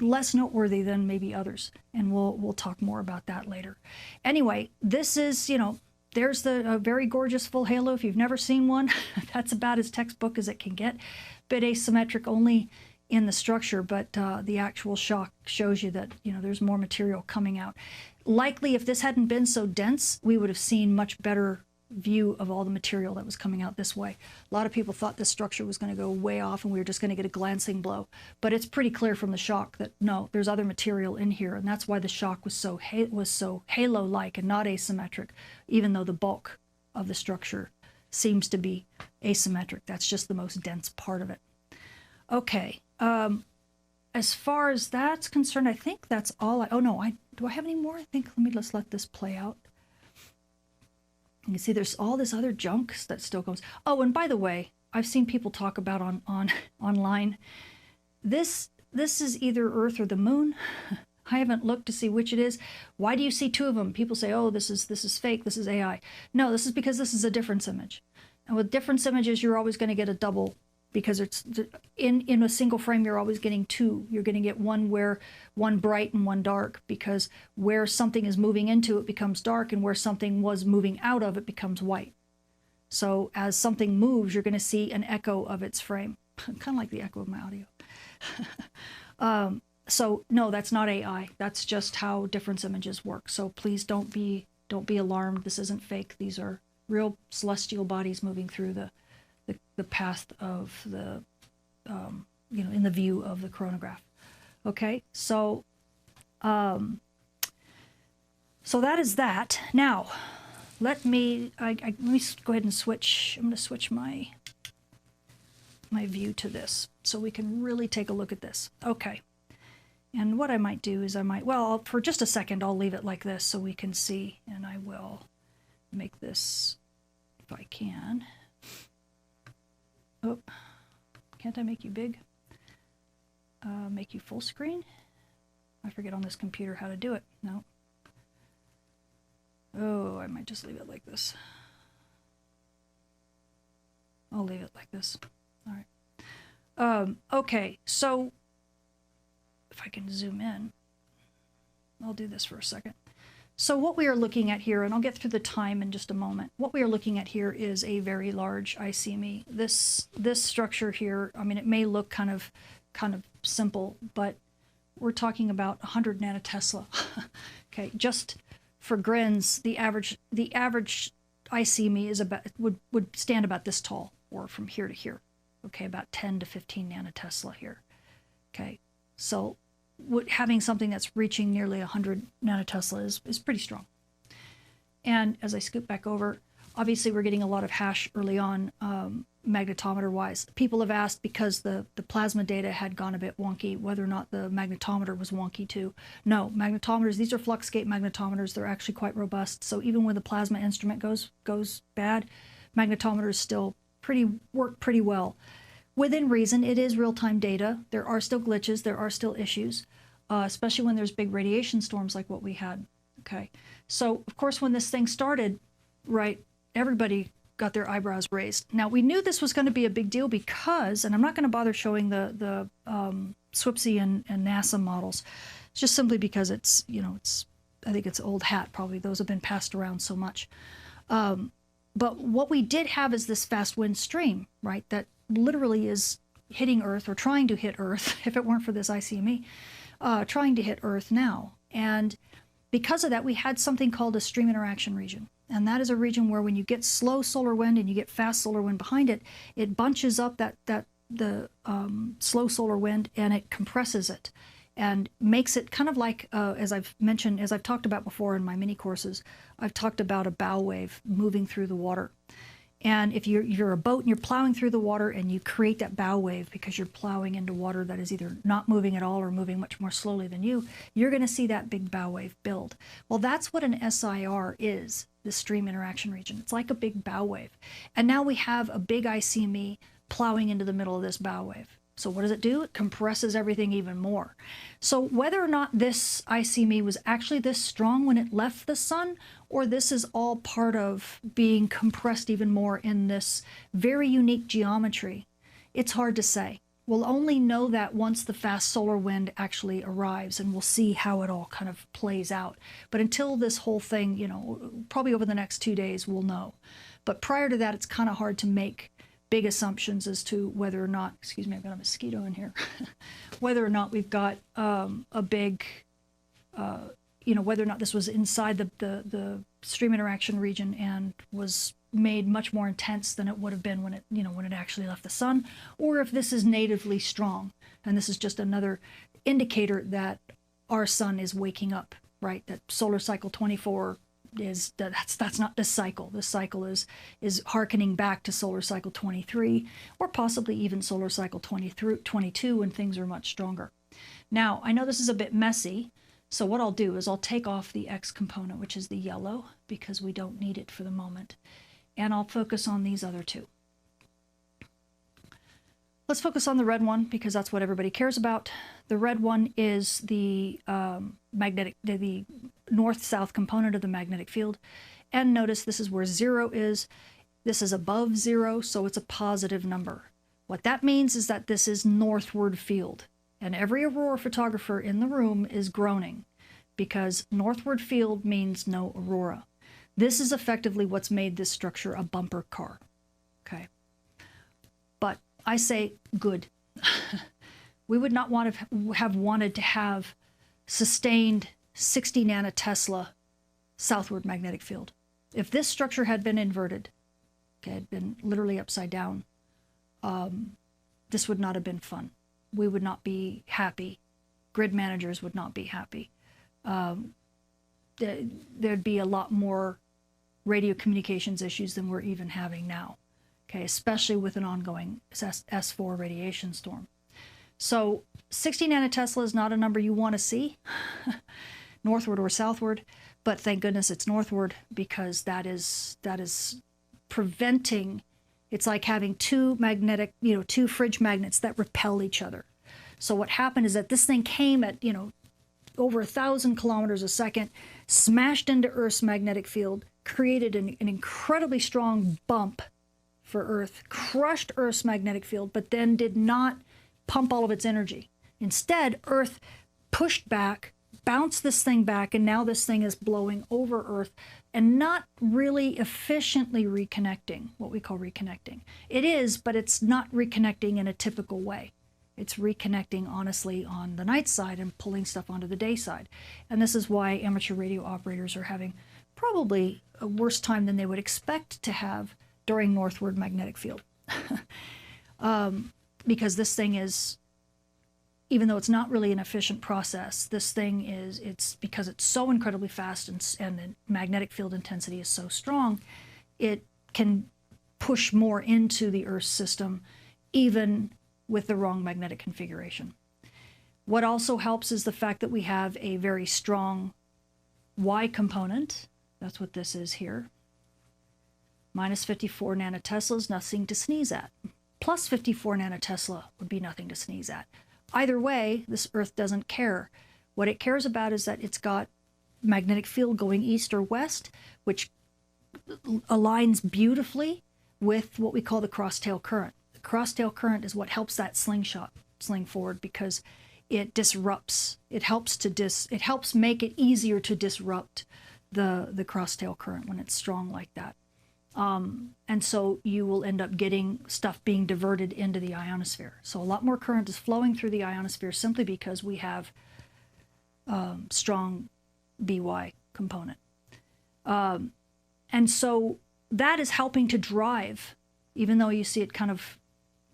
less noteworthy than maybe others, and we'll talk more about that later. Anyway, this is, you know, there's the very gorgeous full halo. If you've never seen one, that's about as textbook as it can get. Bit asymmetric only in the structure, but the actual shock shows you that, you know, there's more material coming out. Likely, if this hadn't been so dense, we would have seen much better view of all the material that was coming out this way. A lot of people thought this structure was going to go way off and we were just going to get a glancing blow. But it's pretty clear from the shock that no, there's other material in here, and that's why the shock was so halo-like and not asymmetric, even though the bulk of the structure seems to be asymmetric. That's just the most dense part of it. Okay, as far as that's concerned, I think that's all. Do I have any more? I think let's let this play out. You can see there's all this other junk that still comes. Oh, and by the way, I've seen people talk about online. This is either Earth or the Moon. I haven't looked to see which it is. Why do you see two of them? People say, oh, this is fake, this is AI. No, this is because this is a difference image. And with difference images, you're always going to get a double, because it's in a single frame, you're always getting two. You're going to get one bright and one dark, because where something is moving into, it becomes dark, and where something was moving out of, it becomes white. So as something moves, you're going to see an echo of its frame, kind of like the echo of my audio. So no, that's not AI. That's just how difference images work. So please don't be alarmed. This isn't fake. These are real celestial bodies moving through the path of the, in the view of the coronagraph. Okay, so that is that. Now, let me go ahead and switch. I'm going to switch my view to this so we can really take a look at this. Okay, and what I might do is for just a second, I'll leave it like this so we can see, and I will make this, if I can. Oh, can't I make you big? Make you full screen? I forget on this computer how to do it. No. Oh, I might just leave it like this. I'll leave it like this. All right. Okay, so if I can zoom in, I'll do this for a second. So what we are looking at here, and I'll get through the time in just a moment, what we are looking at here is a very large ICME. This structure here, I mean, it may look kind of simple, but we're talking about 100 nanotesla. Okay, just for grins, the average ICME is about would stand about this tall, or from here to here. Okay, about 10 to 15 nanotesla here. Okay, so having something that's reaching nearly 100 nanotesla is pretty strong. And as I scoot back over, obviously we're getting a lot of hash early on, magnetometer-wise. People have asked, because the plasma data had gone a bit wonky, whether or not the magnetometer was wonky too. No, magnetometers, these are fluxgate magnetometers. They're actually quite robust. So even when the plasma instrument goes bad, magnetometers still work pretty well. Within reason, it is real-time data. There are still glitches. There are still issues, especially when there's big radiation storms like what we had. Okay, so of course when this thing started, right, everybody got their eyebrows raised. Now we knew this was going to be a big deal because, and I'm not going to bother showing the SWPC and NASA models, just simply because it's, you know, I think it's old hat probably. Those have been passed around so much. But what we did have is this fast wind stream, right, that literally is hitting Earth, or trying to hit Earth, if it weren't for this ICME, trying to hit Earth now. And because of that, we had something called a stream interaction region. And that is a region where when you get slow solar wind and you get fast solar wind behind it, it bunches up the slow solar wind, and it compresses it and makes it kind of like, as I've mentioned, as I've talked about before in my mini courses, I've talked about a bow wave moving through the water. And if you're a boat and you're plowing through the water and you create that bow wave because you're plowing into water that is either not moving at all or moving much more slowly than you're going to see that big bow wave build. Well, that's what an SIR is, the stream interaction region. It's like a big bow wave. And now we have a big ICME plowing into the middle of this bow wave. So what does it do? It compresses everything even more. So whether or not this ICME was actually this strong when it left the sun, or this is all part of being compressed even more in this very unique geometry, it's hard to say. We'll only know that once the fast solar wind actually arrives, and we'll see how it all kind of plays out. But until this whole thing, you know, probably over the next 2 days, we'll know. But prior to that, it's kind of hard to make big assumptions as to whether or not, excuse me, I've got a mosquito in here, whether or not we've got a big, you know, whether or not this was inside the stream interaction region and was made much more intense than it would have been when it, you know, when it actually left the sun, or if this is natively strong and this is just another indicator that our sun is waking up, right? That solar cycle 24 is that's not this cycle. This cycle is hearkening back to solar cycle 23, or possibly even solar cycle 22 when things are much stronger. Now, I know this is a bit messy, so what I'll do is I'll take off the X component, which is the yellow, because we don't need it for the moment, and I'll focus on these other two. Let's focus on the red one, because that's what everybody cares about. The red one is the the north-south component of the magnetic field. And notice this is where 0 is. This is above 0, so it's a positive number. What that means is that this is northward field. And every Aurora photographer in the room is groaning, because northward field means no Aurora. This is effectively what's made this structure a bumper car. Okay. But I say good. We would not want to have wanted to have sustained 60 nanotesla southward magnetic field. If this structure had been inverted, okay, had been literally upside down, this would not have been fun. We would not be happy. Grid managers would not be happy. There'd be a lot more radio communications issues than we're even having now, okay, especially with an ongoing S4 radiation storm. So 60 nanotesla is not a number you want to see, northward or southward, but thank goodness it's northward, because that is preventing. It's like having two magnetic, you know, two fridge magnets that repel each other. So what happened is that this thing came at, you know, over 1,000 kilometers a second, smashed into Earth's magnetic field, created an incredibly strong bump for Earth, crushed Earth's magnetic field, but then did not pump all of its energy. Instead, Earth pushed back, bounced this thing back, and now this thing is blowing over Earth and not really efficiently reconnecting, what we call reconnecting. It is, but it's not reconnecting in a typical way. It's reconnecting, honestly, on the night side and pulling stuff onto the day side. And this is why amateur radio operators are having probably a worse time than they would expect to have during northward magnetic field. Because this thing is, even though it's not really an efficient process, this thing is, it's because it's so incredibly fast and the magnetic field intensity is so strong, it can push more into the Earth's system, even with the wrong magnetic configuration. What also helps is the fact that we have a very strong Y component. That's what this is here. Minus 54 nanoteslas, nothing to sneeze at. Plus 54 nanotesla would be nothing to sneeze at. Either way, this Earth doesn't care. What it cares about is that it's got magnetic field going east or west, which aligns beautifully with what we call the crosstail current. The crosstail current is what helps that slingshot sling forward, because it disrupts. It helps make it easier to disrupt the crosstail current when it's strong like that. And so you will end up getting stuff being diverted into the ionosphere. So a lot more current is flowing through the ionosphere simply because we have strong BY component. And so that is helping to drive, even though you see it kind of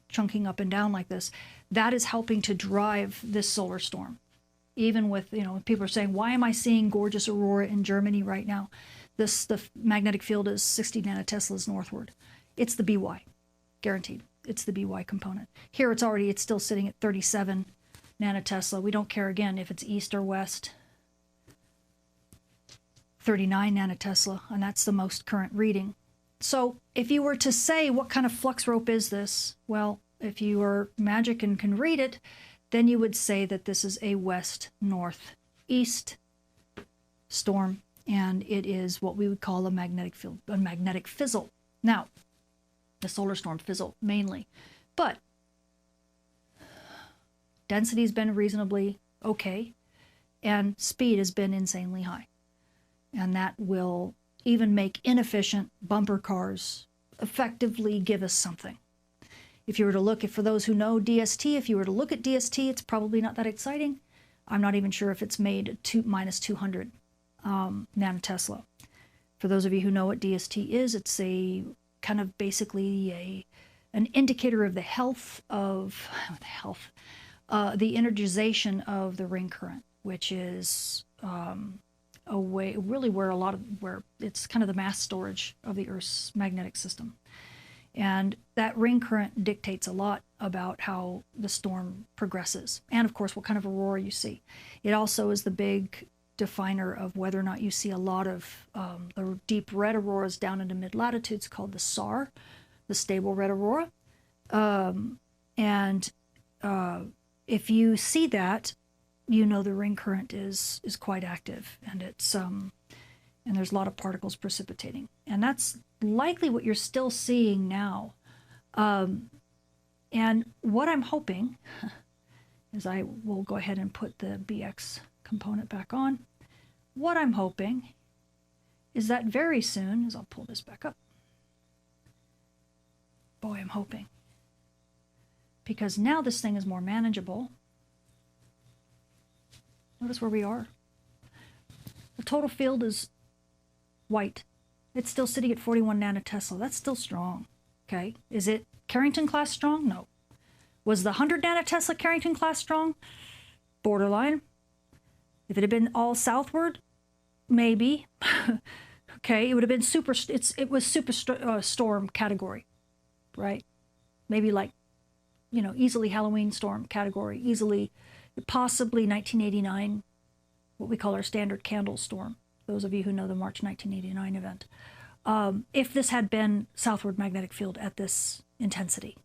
chunking up and down like this, that is helping to drive this solar storm. Even with, people are saying, why am I seeing gorgeous aurora in Germany right now? The magnetic field is 60 nanoteslas northward. It's the BY, guaranteed. It's the BY component. Here it's still sitting at 37 nanotesla. We don't care, again, if it's east or west. 39 nanotesla, and that's the most current reading. So if you were to say, what kind of flux rope is this? Well, if you are magic and can read it, then you would say that this is a west-northeast storm, and it is what we would call a magnetic field, a magnetic fizzle. Now, the solar storm fizzle mainly, but density's been reasonably okay, and speed has been insanely high. And that will even make inefficient bumper cars effectively give us something. If you were to look at, for those who know DST, if you were to look at DST, it's probably not that exciting. I'm not even sure if it's made minus 200 nanotesla. For those of you who know what DST is, it's a kind of basically an indicator of the health of the energization of the ring current, which is a way really where it's kind of the mass storage of the Earth's magnetic system. And that ring current dictates a lot about how the storm progresses. And of course, what kind of aurora you see. It also is the big definer of whether or not you see a lot of the deep red auroras down into mid-latitudes called the SAR, the stable red aurora. If you see that, you know the ring current is quite active, and it's and there's a lot of particles precipitating. And that's likely what you're still seeing now. And what I'm hoping is I will go ahead and put the BX component back on. What I'm hoping is that very soon, as I'll pull this back up, boy, I'm hoping, because now this thing is more manageable. Notice where we are. The total field is white. It's still sitting at 41 nanotesla. That's still strong. Okay. Is it Carrington class strong? No. Was the 100 nanotesla Carrington class strong? Borderline. If it had been all southward, maybe. Okay. It would have been super. It was super storm category, right? Maybe like, easily Halloween storm category. Easily, possibly 1989, what we call our standard candle storm. Those of you who know the March 1989 event. If this had been southward magnetic field at this intensity,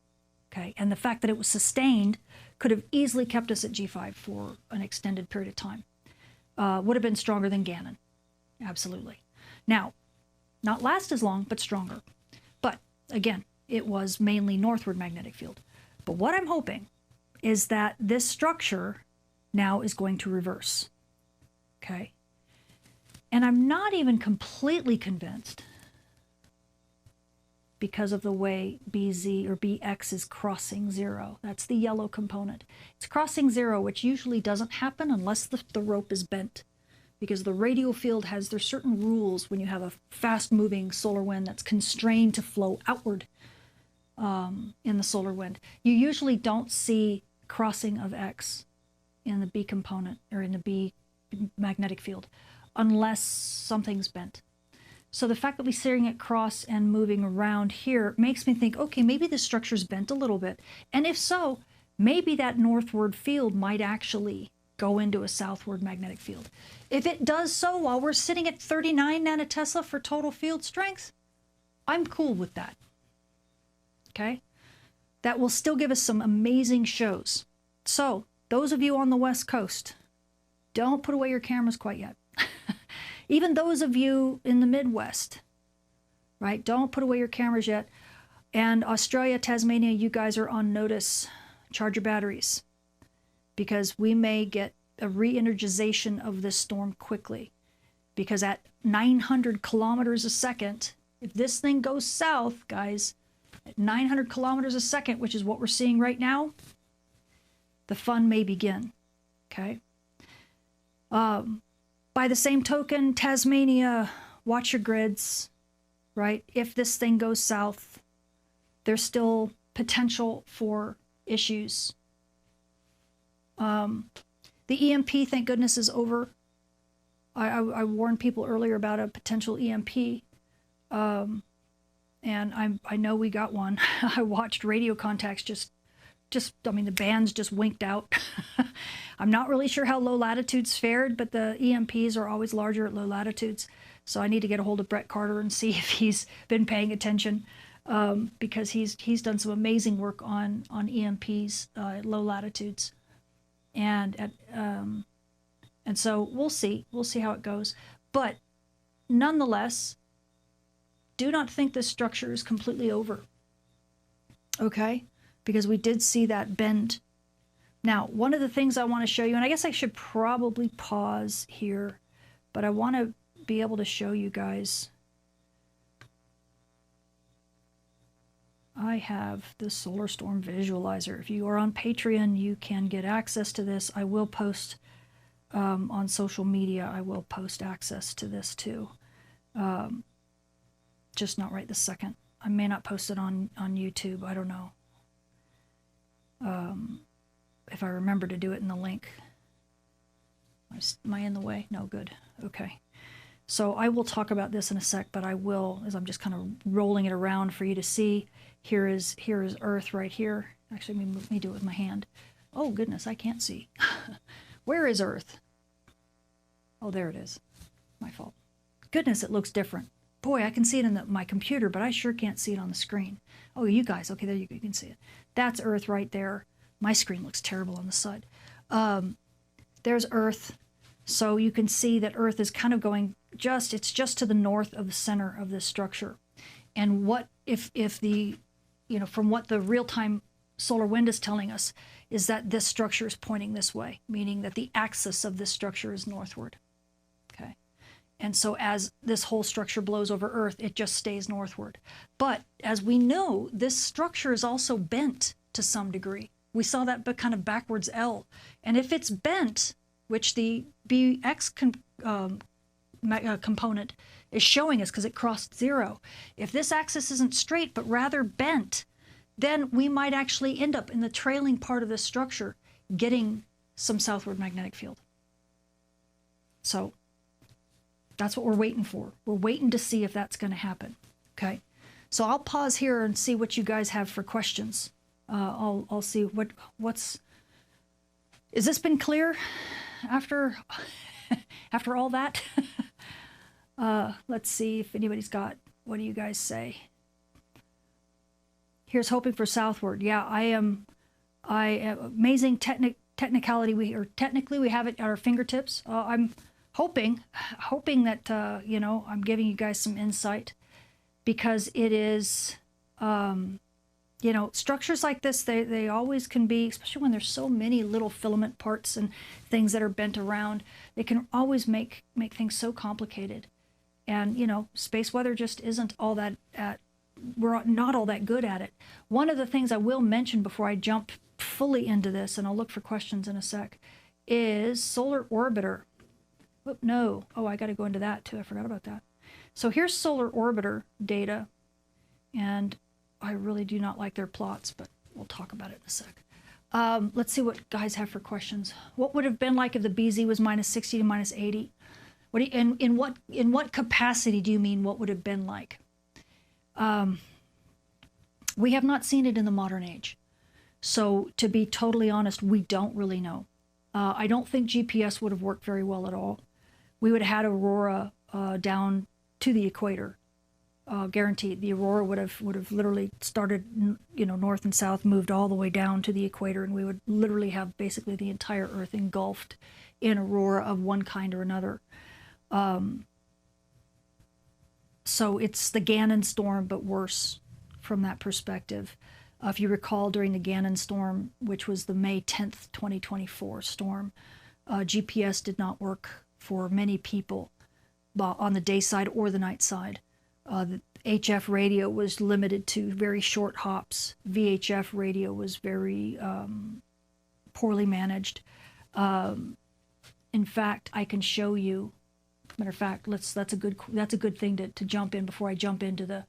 okay, and the fact that it was sustained could have easily kept us at G5 for an extended period of time. Would have been stronger than Gannon, absolutely. Now, not last as long, but stronger. But again, it was mainly northward magnetic field. But what I'm hoping is that this structure now is going to reverse. Okay? And I'm not even completely convinced because of the way BZ or BX is crossing 0. That's the yellow component. It's crossing 0, which usually doesn't happen unless the rope is bent, because the radial field has, there's certain rules when you have a fast-moving solar wind that's constrained to flow outward in the solar wind. You usually don't see crossing of X in the B component or in the B magnetic field unless something's bent. So the fact that we're seeing it cross and moving around here makes me think, okay, maybe this structure's bent a little bit. And if so, maybe that northward field might actually go into a southward magnetic field. If it does so while we're sitting at 39 nanotesla for total field strength, I'm cool with that. Okay? That will still give us some amazing shows. So, those of you on the West Coast, don't put away your cameras quite yet. Even those of you in the Midwest, right? Don't put away your cameras yet. And Australia, Tasmania, you guys are on notice. Charge your batteries, because we may get a re-energization of this storm quickly. Because at 900 kilometers a second, if this thing goes south, guys, at 900 kilometers a second, which is what we're seeing right now, the fun may begin. Okay? By the same token, Tasmania, watch your grids, right? If this thing goes south, there's still potential for issues. The EMP, thank goodness, is over. I warned people earlier about a potential EMP, and I know we got one. I watched radio contacts I mean, the bands just winked out. I'm not really sure how low latitudes fared, but the EMPs are always larger at low latitudes. So I need to get a hold of Brett Carter and see if he's been paying attention, because he's done some amazing work on EMPs at low latitudes, and so we'll see how it goes. But nonetheless, do not think this structure is completely over. Okay? Because we did see that bend. Now, one of the things I want to show you, and I guess I should probably pause here, but I want to be able to show you guys. I have the Solar Storm Visualizer. If you are on Patreon, you can get access to this. I will post on social media. I will post access to this too. Just not right this second. I may not post it on YouTube. I don't know. If I remember to do it in the link. Am I in the way? No, good. Okay. So I will talk about this in a sec, but I will, as I'm just kind of rolling it around for you to see. Here is Earth right here. Actually, let me do it with my hand. Oh, goodness, I can't see. Where is Earth? Oh, there it is. My fault. Goodness, it looks different. Boy, I can see it in my computer, but I sure can't see it on the screen. Oh, you guys, okay, there you go, you can see it. That's Earth right there. My screen looks terrible on the side. There's Earth. So you can see that Earth is kind of going it's just to the north of the center of this structure. And what if the, from what the real-time solar wind is telling us, is that this structure is pointing this way, meaning that the axis of this structure is northward. Okay. And so as this whole structure blows over Earth, it just stays northward. But as we know, this structure is also bent to some degree. We saw that kind of backwards L. And if it's bent, which the BX component is showing us because it crossed 0, if this axis isn't straight but rather bent, then we might actually end up in the trailing part of this structure getting some southward magnetic field. So that's what we're waiting for. We're waiting to see if that's going to happen. Okay, so I'll pause here and see what you guys have for questions. I'll see what's. Is this been clear after after all that? Let's see if anybody's got. What do you guys say? Here's hoping for southward. Yeah, I am. Amazing technicality. Technically we have it at our fingertips. I'm hoping that I'm giving you guys some insight, because it is you know, structures like this, they always can be, especially when there's so many little filament parts and things that are bent around, they can always make things so complicated. And, you know, space weather just isn't all that, we're not all that good at it. One of the things I will mention before I jump fully into this, and I'll look for questions in a sec, is solar orbiter. Whoop, no. Oh, I got to go into that too. I forgot about that. So here's solar orbiter data, and I really do not like their plots, but we'll talk about it in a sec. Let's see what guys have for questions. What would have been like if the BZ was minus 60 to minus 80? What do you, in what capacity do you mean what would have been like? We have not seen it in the modern age. So to be totally honest, we don't really know. I don't think GPS would have worked very well at all. We would have had Aurora down to the equator, guaranteed. The Aurora would have literally started, you know, north and south, moved all the way down to the equator, and we would literally have basically the entire Earth engulfed in Aurora of one kind or another. So it's the Gannon storm, but worse from that perspective. If you recall, during the Gannon storm, which was the May 10th, 2024 storm, GPS did not work for many people on the day side or the night side. The HF radio was limited to very short hops. VHF radio was very poorly managed. In fact, I can show you. Matter of fact, that's a good thing to jump in before I jump into the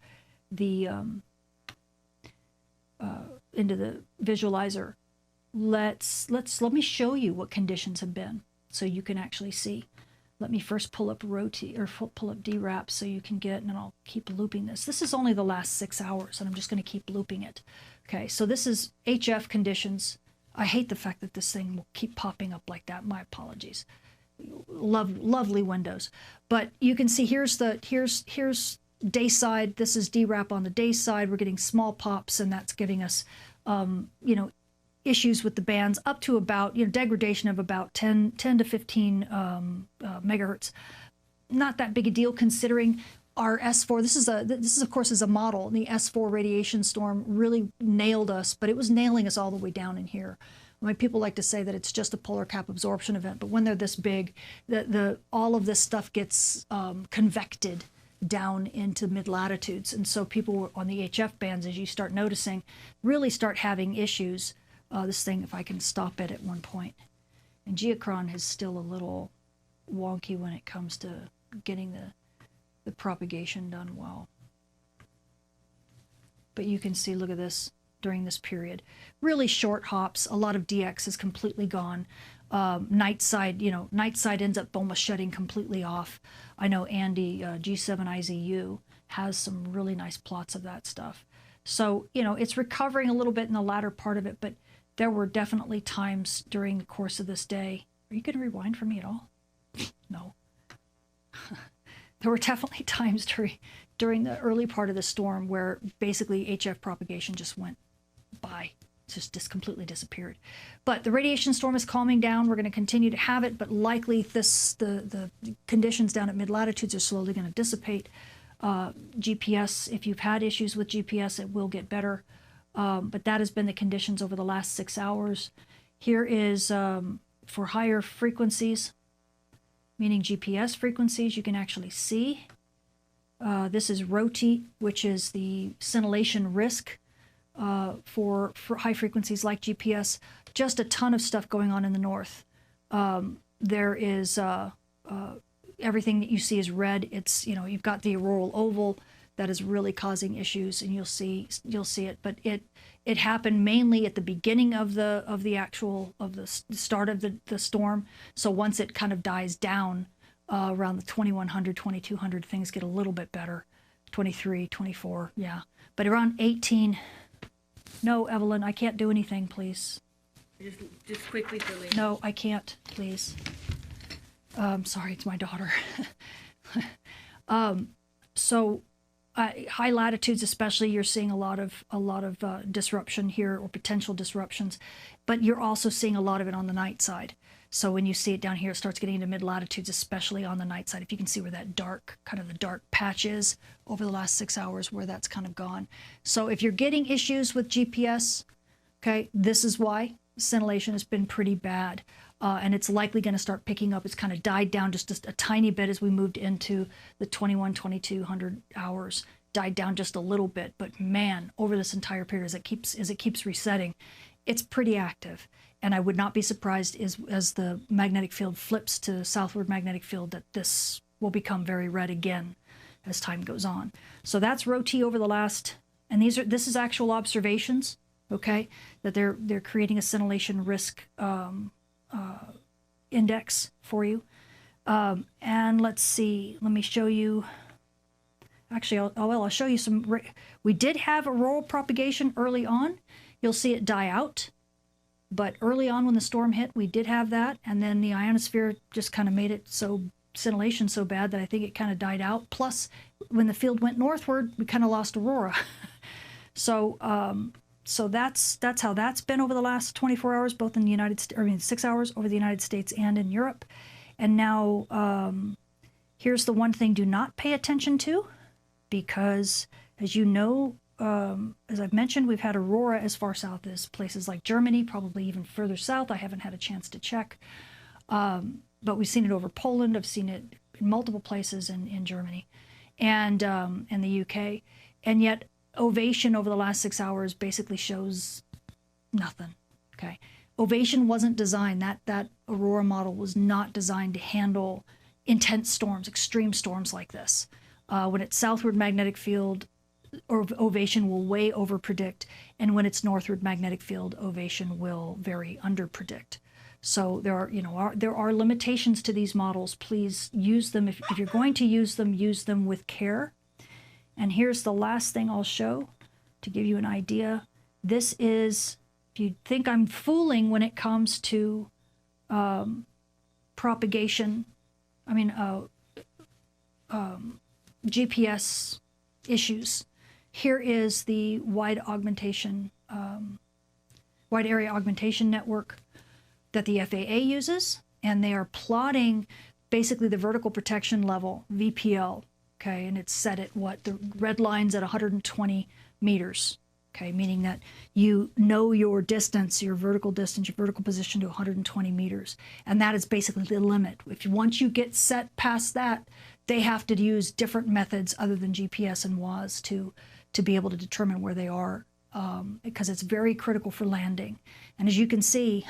visualizer. Let me show you what conditions have been, so you can actually see. Let me first pull up pull up DRAP so you can get, and then I'll keep looping this. This is only the last 6 hours, and I'm just going to keep looping it. Okay, so this is HF conditions. I hate the fact that this thing will keep popping up like that. My apologies. Lovely windows, but you can see here's Dayside. This is DRAP on the Dayside. We're getting small pops, and that's giving us, you know, issues with the bands up to about, you know, degradation of about 10 to 15 megahertz. Not that big a deal considering our S4. This is of course is a model. The S4 radiation storm really nailed us, but it was nailing us all the way down in here. I mean, people like to say that it's just a polar cap absorption event, but when they're this big, all of this stuff gets convected down into mid-latitudes. And so people on the HF bands, as you start noticing, really start having issues. This thing, if I can stop it at one point. And Geochron is still a little wonky when it comes to getting the propagation done well. But you can see, look at this. During this period, really short hops. A lot of DX is completely gone. Night side, you know, night side ends up almost shutting completely off. I know Andy, G7IZU, has some really nice plots of that stuff. So, you know, it's recovering a little bit in the latter part of it, but there were definitely times during the course of this day. Are you going to rewind for me at all? No. There were definitely times during the early part of the storm where basically HF propagation just went by. Just completely disappeared. But the radiation storm is calming down. We're going to continue to have it, but likely the conditions down at mid-latitudes are slowly going to dissipate. GPS, if you've had issues with GPS, it will get better. But that has been the conditions over the last 6 hours. Here is for higher frequencies, meaning GPS frequencies, you can actually see. This is ROTI, which is the scintillation risk for high frequencies like GPS. Just a ton of stuff going on in the north. There is everything that you see is red. It's, you know, you've got the auroral oval that is really causing issues, and you'll see it. But it happened mainly at the beginning of the start of the storm. So once it kind of dies down around the 2100, 2200, things get a little bit better. 23, 24, yeah. But around 18. No, Evelyn, I can't do anything, please. Just quickly, Billy. No, I can't, please. Sorry, it's my daughter. So high latitudes especially, you're seeing a lot of disruption here, or potential disruptions, but you're also seeing a lot of it on the night side. So when you see it down here, it starts getting into mid-latitudes, especially on the night side. If you can see where that dark, kind of the dark patch is over the last 6 hours, where that's kind of gone. So if you're getting issues with GPS, okay, this is why scintillation has been pretty bad. And it's likely going to start picking up. It's kind of died down just a tiny bit as we moved into the 2200 hours. Died down just a little bit, but man, over this entire period, as it keeps resetting, it's pretty active. And I would not be surprised as the magnetic field flips to southward magnetic field that this will become very red again as time goes on. So that's ROT over the last, and this is actual observations, okay, that they're creating a scintillation risk index for you. And let's see, let me show you. Actually, I'll show you some. We did have auroral propagation early on. You'll see it die out. But early on when the storm hit, we did have that. And then the ionosphere just kind of made it so scintillation so bad that I think it kind of died out. Plus, when the field went northward, we kind of lost Aurora. So that's how that's been over the last 24 hours, both in the United States, 6 hours over the United States and in Europe. And now here's the one thing do not pay attention to, because as you know, as I've mentioned, we've had Aurora as far south as places like Germany, probably even further south. I haven't had a chance to check. But we've seen it over Poland. I've seen it in multiple places in Germany and the UK. And yet Ovation over the last 6 hours basically shows nothing. Okay. Ovation wasn't designed, that Aurora model was not designed to handle intense storms, extreme storms like this. When it's southward magnetic field, or Ovation will way over predict, and when it's northward magnetic field, Ovation will very under predict. So there are limitations to these models. Please use them if you're going to use them with care. And here's the last thing I'll show to give you an idea. This is, if you think I'm fooling when it comes to propagation, GPS issues. Here is the wide area augmentation network that the FAA uses, and they are plotting basically the vertical protection level, VPL, okay, and it's set at what? The red line's at 120 meters, okay, meaning that you know your distance, your vertical position to 120 meters, and that is basically the limit. Once you get set past that, they have to use different methods other than GPS and WAS to be able to determine where they are, because it's very critical for landing. And as you can see,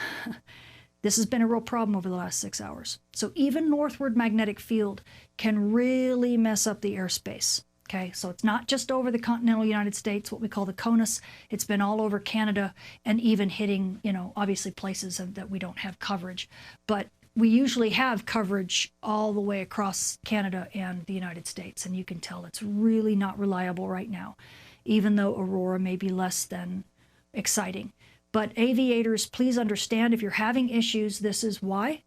this has been a real problem over the last 6 hours. So even northward magnetic field can really mess up the airspace. Okay, so it's not just over the continental United States, what we call the CONUS. It's been all over Canada and even hitting, obviously places that we don't have coverage. But we usually have coverage all the way across Canada and the United States, and you can tell it's really not reliable right now, even though Aurora may be less than exciting. But aviators, please understand, if you're having issues, this is why.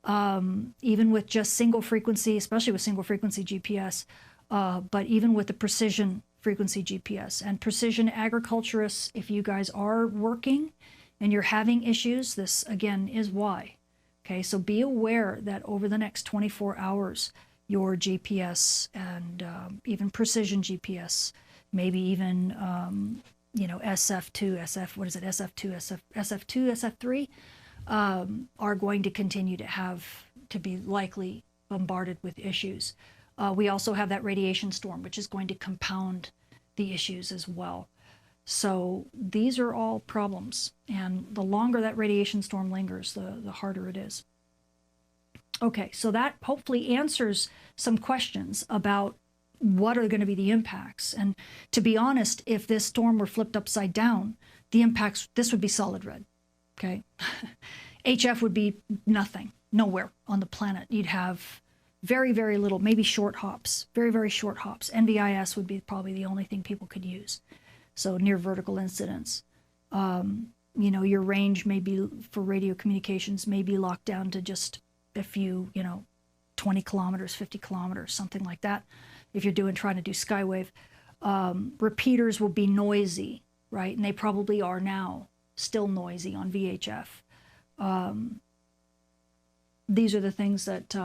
Even with just single frequency, especially with single frequency GPS, but even with the precision frequency GPS. And precision agriculturists, if you guys are working and you're having issues, this again is why. Okay, so be aware that over the next 24 hours, your GPS and even precision GPS, maybe even SF2, SF3, are going to continue to be likely bombarded with issues. We also have that radiation storm, which is going to compound the issues as well. So these are all problems, and the longer that radiation storm lingers, the harder it is. Okay, so that hopefully answers some questions about what are going to be the impacts. And to be honest, if this storm were flipped upside down, the impacts, this would be solid red, okay? HF would be nothing, nowhere on the planet. You'd have very, very little, maybe short hops, very, very short hops. NVIS would be probably the only thing people could use. So near vertical incidents. Your range may be, for radio communications, may be locked down to just a few, 20 kilometers, 50 kilometers, something like that. If you're trying to do skywave, repeaters will be noisy, right? And they probably are now still noisy on VHF. these are the things that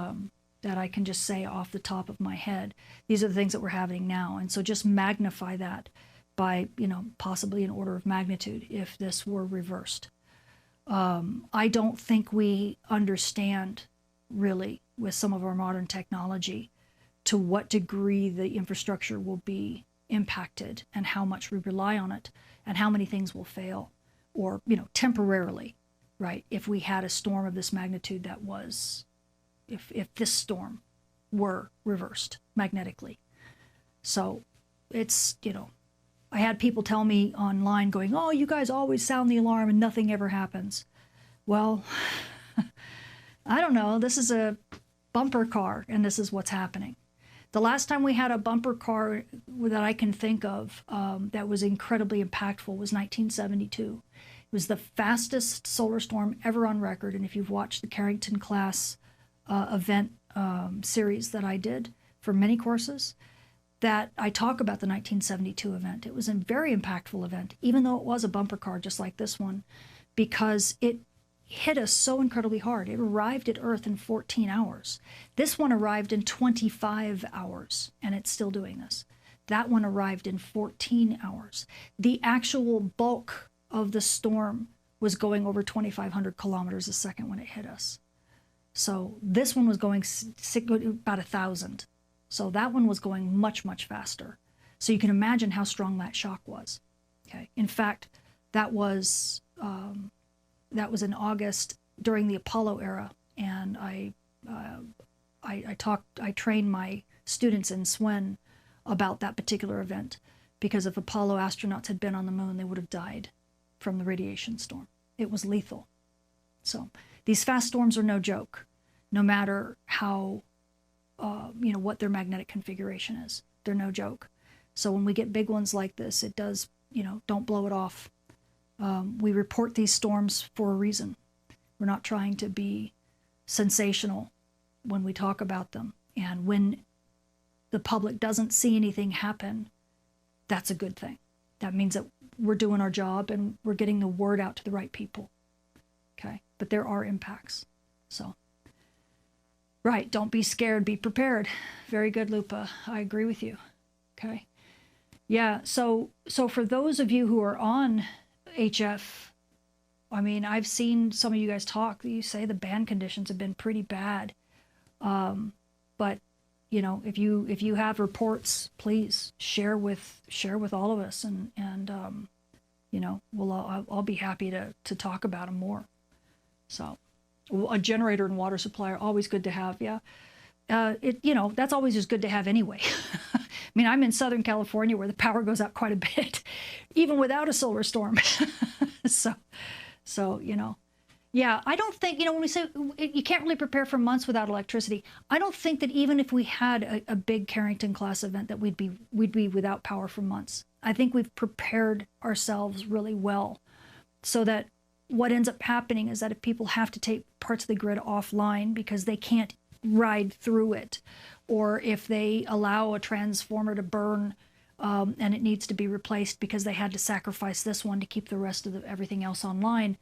that I can just say off the top of my head. These are the things that we're having now. And so just magnify that by, you know, possibly an order of magnitude if this were reversed. I don't think we understand really with some of our modern technology to what degree the infrastructure will be impacted and how much we rely on it and how many things will fail or, you know, temporarily, right? If we had a storm of this magnitude that was, if this storm were reversed magnetically. So it's, you know, I had people tell me online going, oh, you guys always sound the alarm and nothing ever happens. Well, I don't know. This is a bumper car and this is what's happening. The last time we had a bumper car that I can think of that was incredibly impactful was 1972. It was the fastest solar storm ever on record. And if you've watched the Carrington class event series that I did for many courses, that I talk about the 1972 event. It was a very impactful event, even though it was a bumper car just like this one, because it hit us so incredibly hard. It arrived at Earth in 14 hours. This one arrived in 25 hours, and it's still doing this. That one arrived in 14 hours. The actual bulk of the storm was going over 2,500 kilometers a second when it hit us. So this one was going about 1,000. So that one was going much, much faster. So you can imagine how strong that shock was. Okay. In fact, that was in August during the Apollo era, and I trained my students in SWEN about that particular event, because if Apollo astronauts had been on the moon, they would have died from the radiation storm. It was lethal. So these fast storms are no joke, no matter how, you know, what their magnetic configuration is. They're no joke. So when we get big ones like this, it does, you know, don't blow it off. We report these storms for a reason. We're not trying to be sensational when we talk about them. And when the public doesn't see anything happen, that's a good thing. That means that we're doing our job and we're getting the word out to the right people. Okay? But there are impacts. So, right, don't be scared, be prepared. Very good, Lupa. I agree with you. Okay? Yeah, so for those of you who are on HF, I mean, I've seen some of you guys talk. You say the band conditions have been pretty bad, but you know, if you have reports, please share with all of us, and you know, I'll be happy to talk about them more. So, a generator and water supply are always good to have. Yeah, you know, that's always just good to have anyway. I mean, I'm in Southern California where the power goes out quite a bit, even without a solar storm. So, you know, yeah, I don't think, you know, when we say you can't really prepare for months without electricity, I don't think that even if we had a big Carrington class event that we'd be without power for months. I think we've prepared ourselves really well, so that what ends up happening is that if people have to take parts of the grid offline because they can't ride through it, or if they allow a transformer to burn and it needs to be replaced because they had to sacrifice this one to keep the rest of everything else online,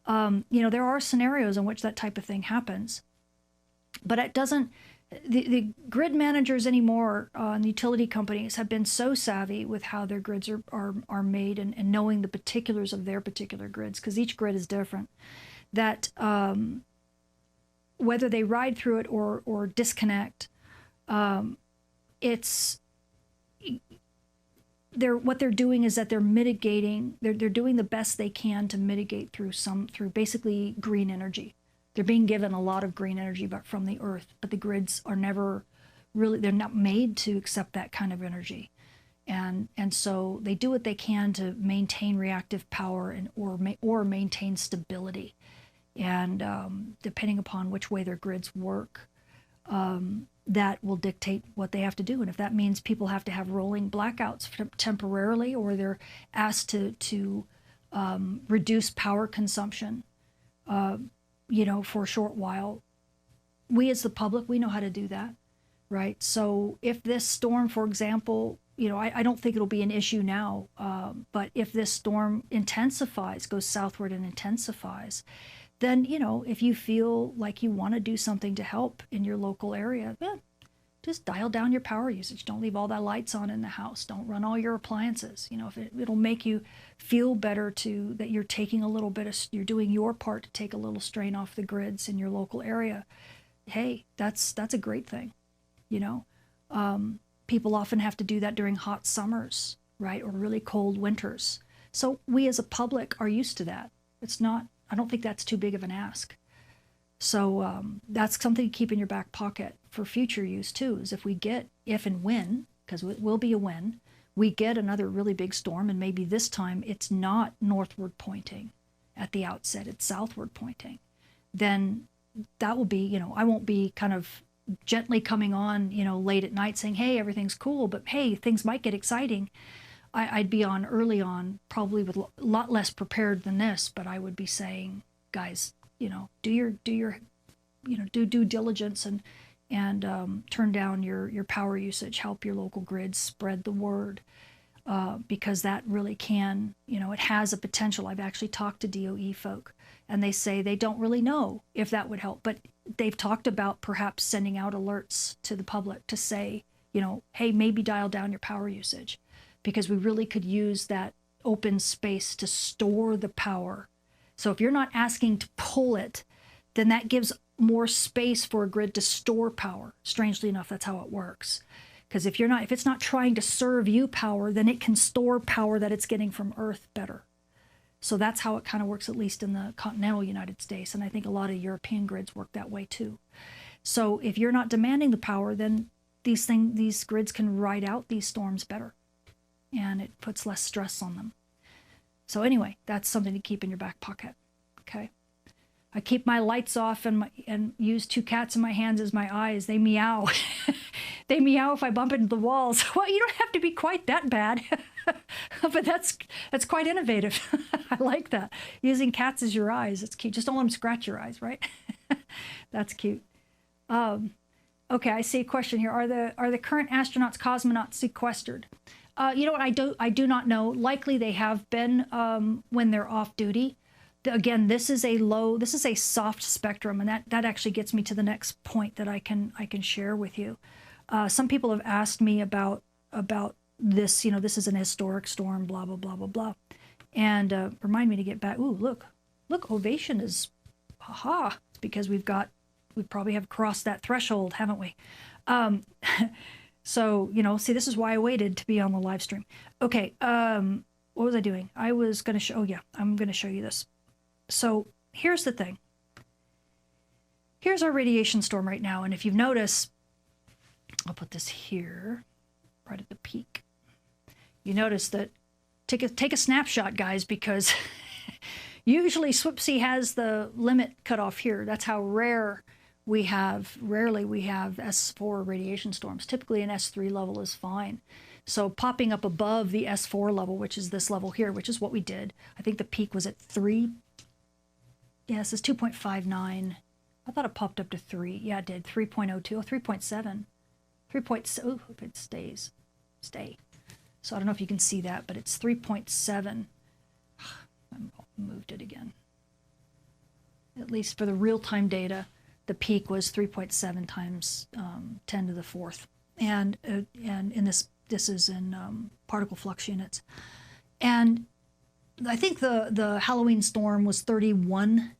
you know, there are scenarios in which that type of thing happens. But it doesn't, the grid managers anymore, and the utility companies have been so savvy with how their grids are made, and knowing the particulars of their particular grids, because each grid is different, that whether they ride through it or disconnect, what they're doing is that they're mitigating, they're doing the best they can to mitigate through basically green energy. They're being given a lot of green energy from the earth, but the grids are never really, they're not made to accept that kind of energy. And so they do what they can to maintain reactive power or maintain stability. And depending upon which way their grids work, that will dictate what they have to do. And if that means people have to have rolling blackouts temporarily, or they're asked to reduce power consumption, you know, for a short while, we as the public, we know how to do that, right? So if this storm, for example, you know, I don't think it'll be an issue now, but if this storm intensifies, goes southward and intensifies, then, you know, if you feel like you want to do something to help in your local area, yeah, just dial down your power usage. Don't leave all that lights on in the house. Don't run all your appliances. You know, if it'll make you feel better that you're taking a little bit of, you're doing your part to take a little strain off the grids in your local area. Hey, that's a great thing. You know, people often have to do that during hot summers, right? Or really cold winters. So we as a public are used to that. It's not, I don't think that's too big of an ask. So that's something to keep in your back pocket for future use too, is if and when, because it will be a when, we get another really big storm, and maybe this time it's not northward pointing at the outset, it's southward pointing, then that will be, you know, I won't be kind of gently coming on, you know, late at night saying, hey, everything's cool, but hey, things might get exciting. I'd be on early on, probably with a lot less prepared than this, but I would be saying, guys, you know, do your you know, do due diligence and turn down your power usage, help your local grid, spread the word, because that really can, you know, it has a potential. I've actually talked to DOE folk, and they say they don't really know if that would help, but they've talked about perhaps sending out alerts to the public to say, you know, hey, maybe dial down your power usage, because we really could use that open space to store the power. So if you're not asking to pull it, then that gives more space for a grid to store power. Strangely enough, that's how it works. Because if it's not trying to serve you power, then it can store power that it's getting from Earth better. So that's how it kind of works, at least in the continental United States. And I think a lot of European grids work that way too. So if you're not demanding the power, then these grids can ride out these storms better, and it puts less stress on them. So anyway, that's something to keep in your back pocket. Okay. I keep my lights off and use 2 cats in my hands as my eyes. They meow. They meow if I bump into the walls. Well, you don't have to be quite that bad, but that's quite innovative. I like that. Using cats as your eyes. It's cute. Just don't let them scratch your eyes, right? That's cute. Okay, I see a question here. Are the current astronauts, cosmonauts sequestered? You know what? I do not know. Likely they have been when they're off duty. Again, this is a soft spectrum, and that actually gets me to the next point that I can share with you. Some people have asked me about this. You know, this is an historic storm. Blah blah blah blah blah, and remind me to get back. Ooh, look, Ovation is, haha. It's because we probably have crossed that threshold, haven't we? So, you know, see, this is why I waited to be on the live stream. Okay, what was I doing? I was going to show, oh yeah, I'm going to show you this. So here's the thing. Here's our radiation storm right now, and if you've noticed, I'll put this here, right at the peak. You notice that, take a snapshot, guys, because usually SWPC has the limit cut off here. That's how rarely we have S4 radiation storms. Typically an S3 level is fine. So popping up above the S4 level, which is this level here, which is what we did. I think the peak was at 3. Yeah, this is 2.59. I thought it popped up to 3. Yeah, it did. 3.02. Oh, 3.7. 3.7. Oh, if it stays. Stay. So I don't know if you can see that, but it's 3.7. I moved it again. At least for the real-time data, the peak was 3.7 times 10 to the 4th. And in this is in particle flux units. And I think the Halloween storm was 31,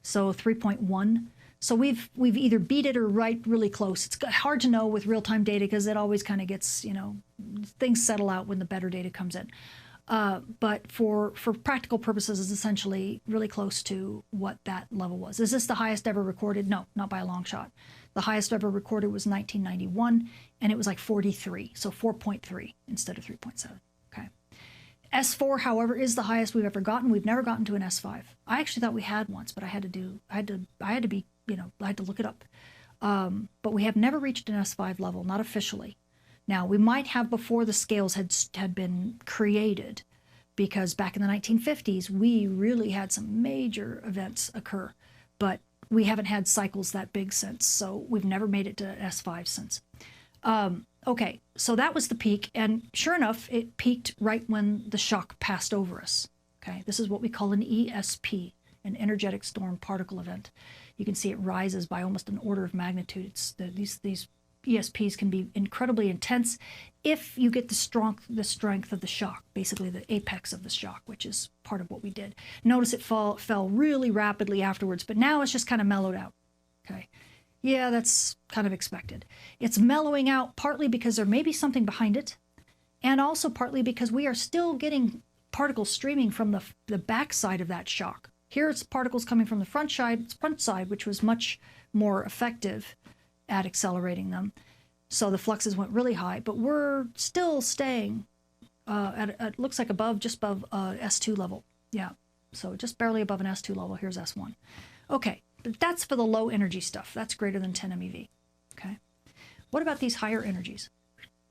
so 3.1. So we've either beat it or right really close. It's hard to know with real-time data because it always kind of gets, you know, things settle out when the better data comes in. But for practical purposes, it's essentially really close to what that level was. Is this the highest ever recorded? No, not by a long shot. The highest ever recorded was 1991, and it was like 43, so 4.3 instead of 3.7. Okay. S4, however, is the highest we've ever gotten. We've never gotten to an S5. I actually thought we had once, but I had to be, you know, I had to look it up. But we have never reached an S5 level, not officially. Now, we might have before the scales had been created, because back in the 1950s, we really had some major events occur, but we haven't had cycles that big since, so we've never made it to S5 since. Okay, so that was the peak, and sure enough, it peaked right when the shock passed over us. Okay, this is what we call an ESP, an energetic storm particle event. You can see it rises by almost an order of magnitude. These ESPs can be incredibly intense if you get the strength of the shock, basically the apex of the shock, which is part of what we did. Notice it fell really rapidly afterwards, but now it's just kind of mellowed out. Okay. Yeah, that's kind of expected. It's mellowing out partly because there may be something behind it, and also partly because we are still getting particles streaming from the back side of that shock. Here it's particles coming from the front side, which was much more effective at accelerating them. So the fluxes went really high, but we're still staying at looks like just above S2 level. Yeah, so just barely above an S2 level. Here's S1. Okay, but that's for the low energy stuff. That's greater than 10 MeV. Okay, what about these higher energies?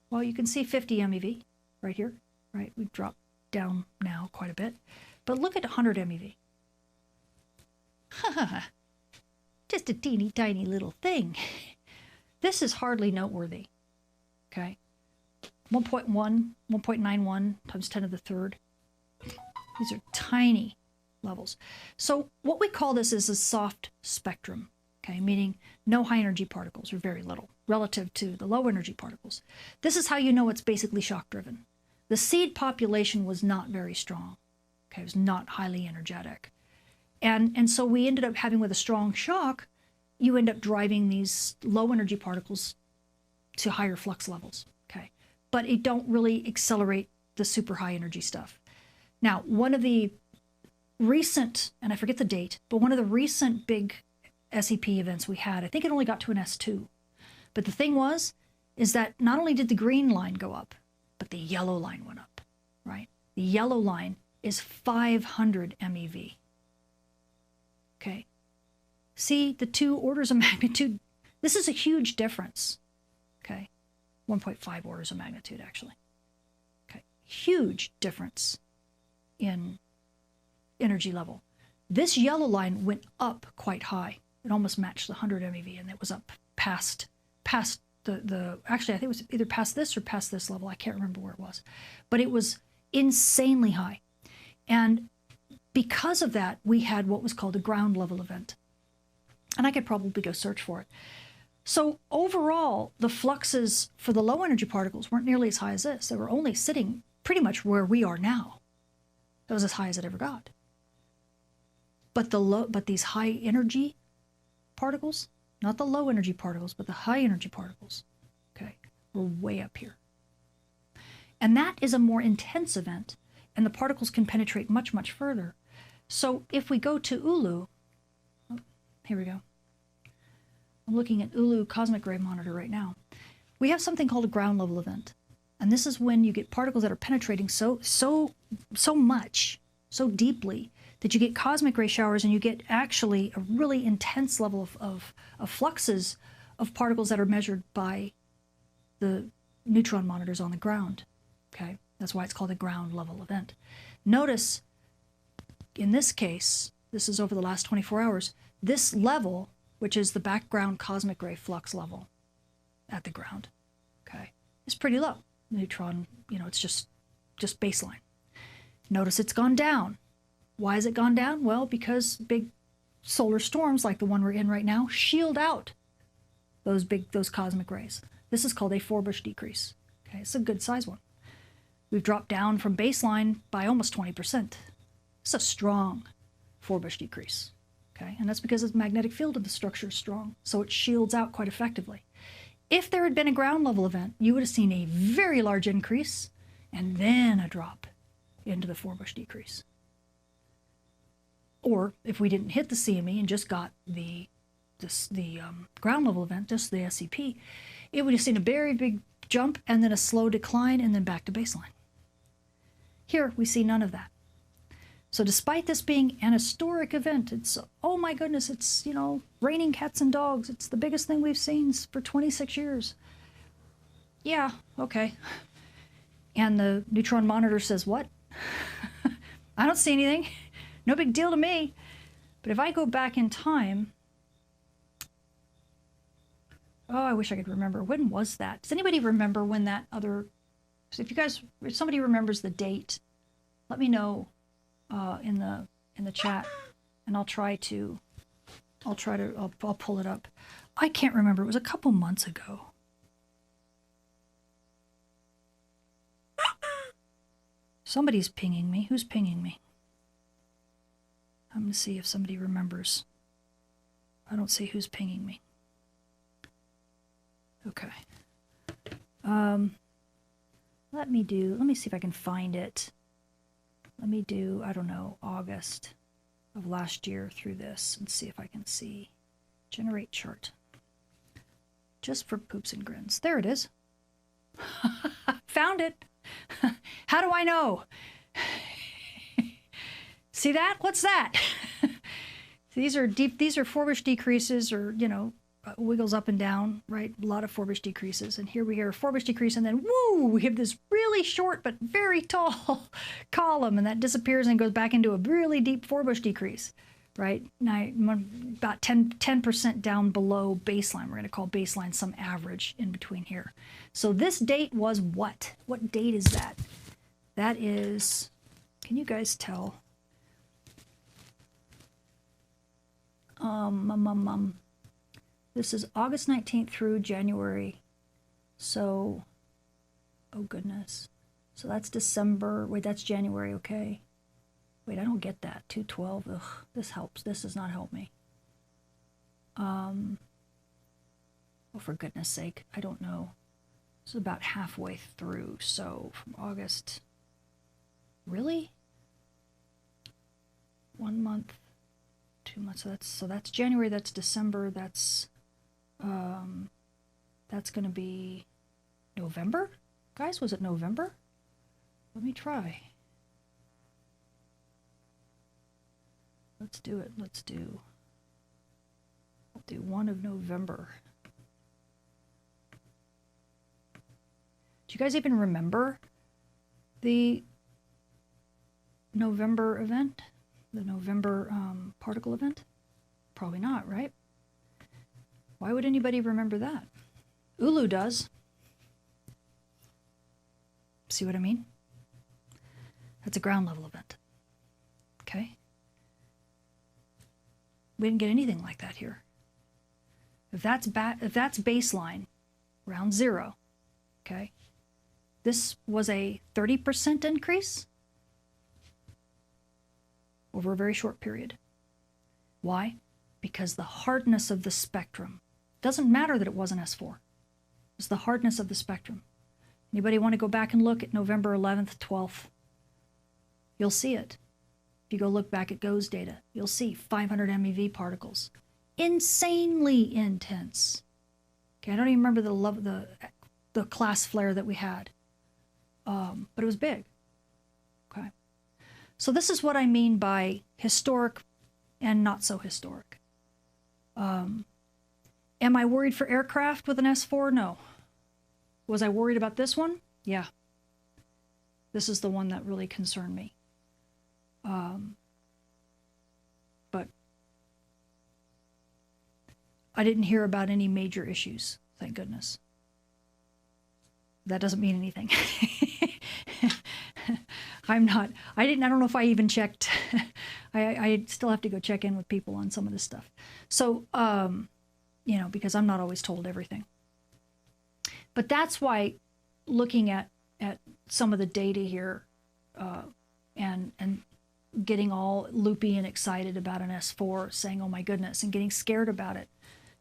Well, you can see 50 MeV right here, right? We've dropped down now quite a bit, but look at 100 MeV. Just a teeny tiny little thing. This is hardly noteworthy, okay? 1.1, 1.91 times 10 to the third. These are tiny levels. So what we call this is a soft spectrum, okay? Meaning no high energy particles, or very little, relative to the low energy particles. This is how you know it's basically shock driven. The seed population was not very strong, okay? It was not highly energetic. And so we ended up having, with a strong shock, you end up driving these low energy particles to higher flux levels, okay? But it don't really accelerate the super high energy stuff. Now, one of the recent, and I forget the date, but one of the recent big SEP events we had, I think it only got to an S2. But the thing is that not only did the green line go up, but the yellow line went up, right? The yellow line is 500 MeV, okay? See the 2 orders of magnitude? This is a huge difference, okay? 1.5 orders of magnitude, actually. Okay, huge difference in energy level. This yellow line went up quite high. It almost matched the 100 MeV, and it was up past actually, I think it was either past this or past this level. I can't remember where it was. But it was insanely high. And because of that, we had what was called a ground level event. And I could probably go search for it. So overall, the fluxes for the low energy particles weren't nearly as high as this. They were only sitting pretty much where we are now. It was as high as it ever got. But these high energy particles, not the low energy particles, but the high energy particles, okay, were way up here. And that is a more intense event, and the particles can penetrate much, much further. So if we go to ULU, here we go. I'm looking at ULU cosmic ray monitor right now. We have something called a ground level event. And this is when you get particles that are penetrating so much, so deeply, that you get cosmic ray showers, and you get actually a really intense level of fluxes of particles that are measured by the neutron monitors on the ground. Okay, that's why it's called a ground level event. Notice, in this case, this is over the last 24 hours, this level, which is the background cosmic ray flux level at the ground, okay, is pretty low. Neutron, it's just baseline. Notice it's gone down. Why has it gone down? Well, because big solar storms like the one we're in right now shield out those cosmic rays. This is called a Forbush decrease. Okay, it's a good size one. We've dropped down from baseline by almost 20%. It's a strong Forbush decrease. Okay, and that's because the magnetic field of the structure is strong, so it shields out quite effectively. If there had been a ground level event, you would have seen a very large increase and then a drop into the Forbush decrease. Or if we didn't hit the CME and just got the ground level event, just the SCP, it would have seen a very big jump and then a slow decline and then back to baseline. Here we see none of that. So despite this being an historic event, it's, oh my goodness, it's, raining cats and dogs. It's the biggest thing we've seen for 26 years. Yeah, okay. And the neutron monitor says, what? I don't see anything. No big deal to me. But if I go back in time, oh, I wish I could remember. When was that? Does anybody remember when that other, if somebody remembers the date, let me know in the chat, and I'll pull it up. I can't remember. It was a couple months ago. Somebody's pinging me. Who's pinging me? I'm going to see if somebody remembers. I don't see who's pinging me. Okay. Let me see if I can find it. Let me do, I don't know, August of last year through this and see if I can see. Generate chart. Just for poops and grins. There it is. Found it. How do I know? See that? What's that? These are Forbush decreases, or, you know, wiggles up and down, right? A lot of Forbush decreases. And here we hear a Forbush decrease, and then, woo, we have this really short but very tall column, and that disappears and goes back into a really deep Forbush decrease, right? Now, about 10% down below baseline. We're going to call baseline some average in between here. So this date was what? What date is that? That is, can you guys tell? This is August 19th through January. So, oh goodness. So that's December. Wait, that's January, okay. Wait, I don't get that. 212. Ugh, this helps. This does not help me. Oh, for goodness sake. I don't know. This is about halfway through. So from August. Really? 1 month. 2 months. So that's January. That's December. That's going to be November? Guys, was it November? Let me try. Let's do it. I'll do 1 of November. Do you guys even remember the November event? The November particle event? Probably not, right? Why would anybody remember that? Ulu does. See what I mean? That's a ground level event. Okay? We didn't get anything like that here. If that's baseline, round 0, okay? This was a 30% increase over a very short period. Why? Because the hardness of the spectrum. Doesn't matter that it wasn't S4. It's the hardness of the spectrum. Anybody want to go back and look at November 11th, 12th? You'll see it. If you go look back at GOES data, you'll see 500 MeV particles. Insanely intense. Okay, I don't even remember the class flare that we had. But it was big. Okay. So this is what I mean by historic and not so historic. Am I worried for aircraft with an S4? No. Was I worried about this one? Yeah. This is the one that really concerned me. But I didn't hear about any major issues, thank goodness. That doesn't mean anything. I don't know if I even checked. I still have to go check in with people on some of this stuff. So, you know, because I'm not always told everything. But that's why looking at some of the data here and getting all loopy and excited about an S4, saying, oh my goodness, and getting scared about it.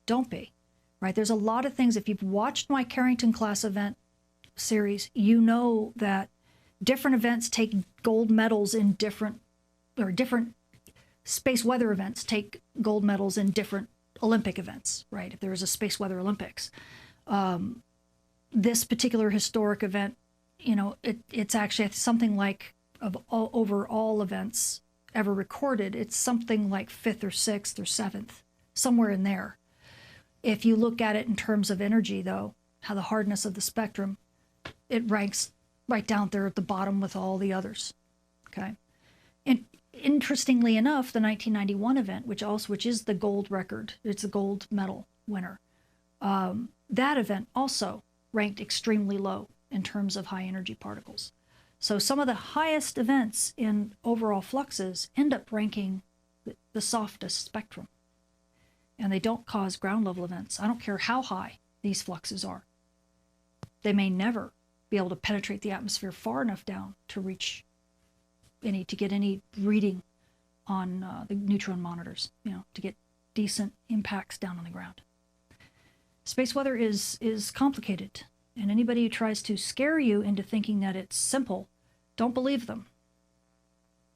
Don't be, right? There's a lot of things. If you've watched my Carrington class event series, you know that different events take gold medals in different space weather events take gold medals in different Olympic events, right? If there is a space weather Olympics. This particular historic event, you know, it's actually something like over all events ever recorded, it's something like 5th or 6th or 7th, somewhere in there. If you look at it in terms of energy, though, how the hardness of the spectrum, it ranks right down there at the bottom with all the others, okay? And interestingly enough, the 1991 event, which is the gold record, it's a gold medal winner, that event also ranked extremely low in terms of high energy particles. So some of the highest events in overall fluxes end up ranking the softest spectrum. And they don't cause ground level events. I don't care how high these fluxes are. They may never be able to penetrate the atmosphere far enough down to reach to get any reading on the neutron monitors, to get decent impacts down on the ground. Space weather is complicated, and anybody who tries to scare you into thinking that it's simple, don't believe them.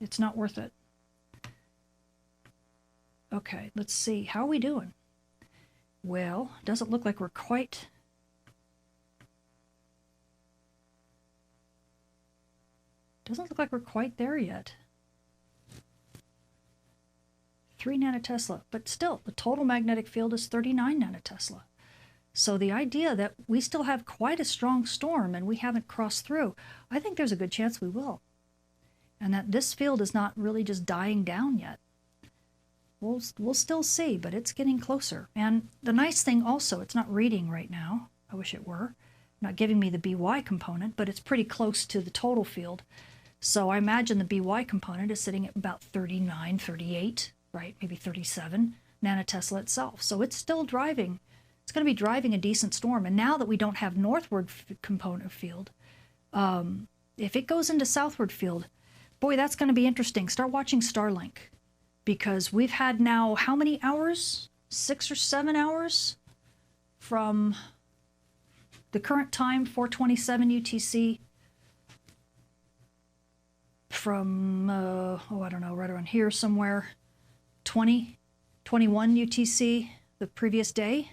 It's not worth it. Okay, let's see. How are we doing? Well, doesn't look like we're quite... Doesn't look like we're quite there yet. 3 nanotesla, but still, the total magnetic field is 39 nanotesla. So the idea that we still have quite a strong storm and we haven't crossed through, I think there's a good chance we will. And that this field is not really just dying down yet. We'll still see, but it's getting closer. And the nice thing also, it's not reading right now. I wish it were. Not giving me the BY component, but it's pretty close to the total field. So I imagine the BY component is sitting at about 39, 38, right? Maybe 37 nanotesla itself. So it's still driving. It's going to be driving a decent storm. And now that we don't have northward component field, if it goes into southward field, boy, that's going to be interesting. Start watching Starlink, because we've had now how many hours? 6 or 7 hours from the current time, 4:27 UTC, from, I don't know, right around here somewhere, 21 UTC the previous day.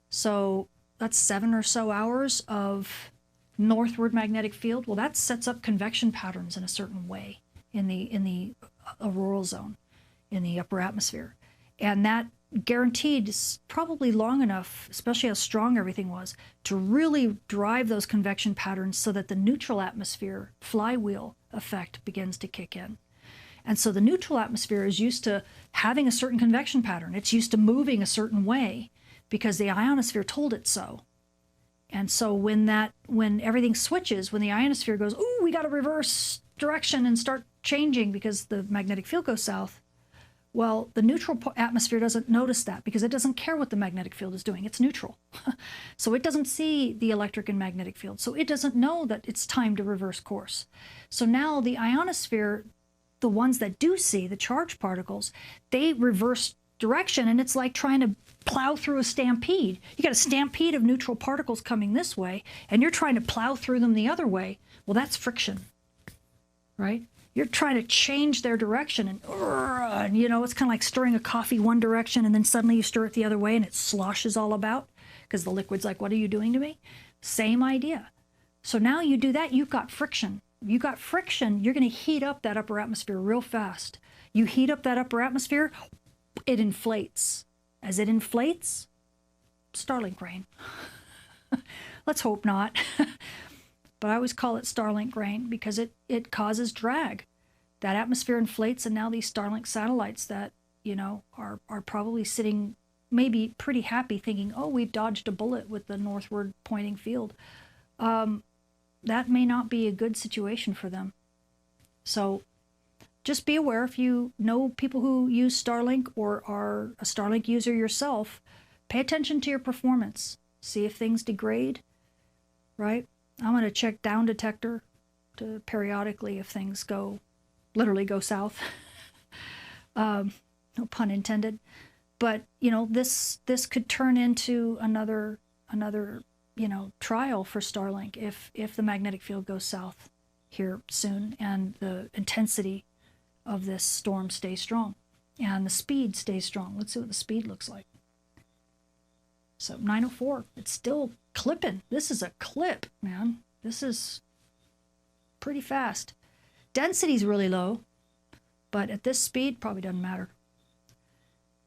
So that's 7 or so hours of northward magnetic field. Well, that sets up convection patterns in a certain way in the auroral zone, in the upper atmosphere. And that guaranteed is probably long enough, especially how strong everything was, to really drive those convection patterns so that the neutral atmosphere flywheel effect begins to kick in. And so the neutral atmosphere is used to having a certain convection pattern. It's used to moving a certain way because the ionosphere told it so. And so when everything switches, when the ionosphere goes, ooh, we got to reverse direction and start changing because the magnetic field goes south, well, the neutral atmosphere doesn't notice that because it doesn't care what the magnetic field is doing. It's neutral. So it doesn't see the electric and magnetic field. So it doesn't know that it's time to reverse course. So now the ionosphere, the ones that do see, the charged particles, they reverse direction, and it's like trying to plow through a stampede. You got a stampede of neutral particles coming this way, and you're trying to plow through them the other way. Well, that's friction, right? You're trying to change their direction, and it's kind of like stirring a coffee one direction, and then suddenly you stir it the other way, and it sloshes all about because the liquid's like, what are you doing to me? Same idea. So now you do that, you've got friction. You got friction, you're going to heat up that upper atmosphere real fast. You heat up that upper atmosphere, it inflates. As it inflates, Starlink rain. Let's hope not. But I always call it Starlink rain because it causes drag. That atmosphere inflates, and now these Starlink satellites that, are probably sitting maybe pretty happy thinking, oh, we dodged a bullet with the northward pointing field. That may not be a good situation for them. So just be aware, if you know people who use Starlink or are a Starlink user yourself, pay attention to your performance. See if things degrade, right? I'm going to check down detector to periodically if things literally go south. No pun intended. But, this could turn into another trial for Starlink if the magnetic field goes south here soon and the intensity of this storm stays strong and the speed stays strong. Let's see what the speed looks like. So 904, it's still clipping. This is a clip, man. This is pretty fast. Density's really low, but at this speed, probably doesn't matter.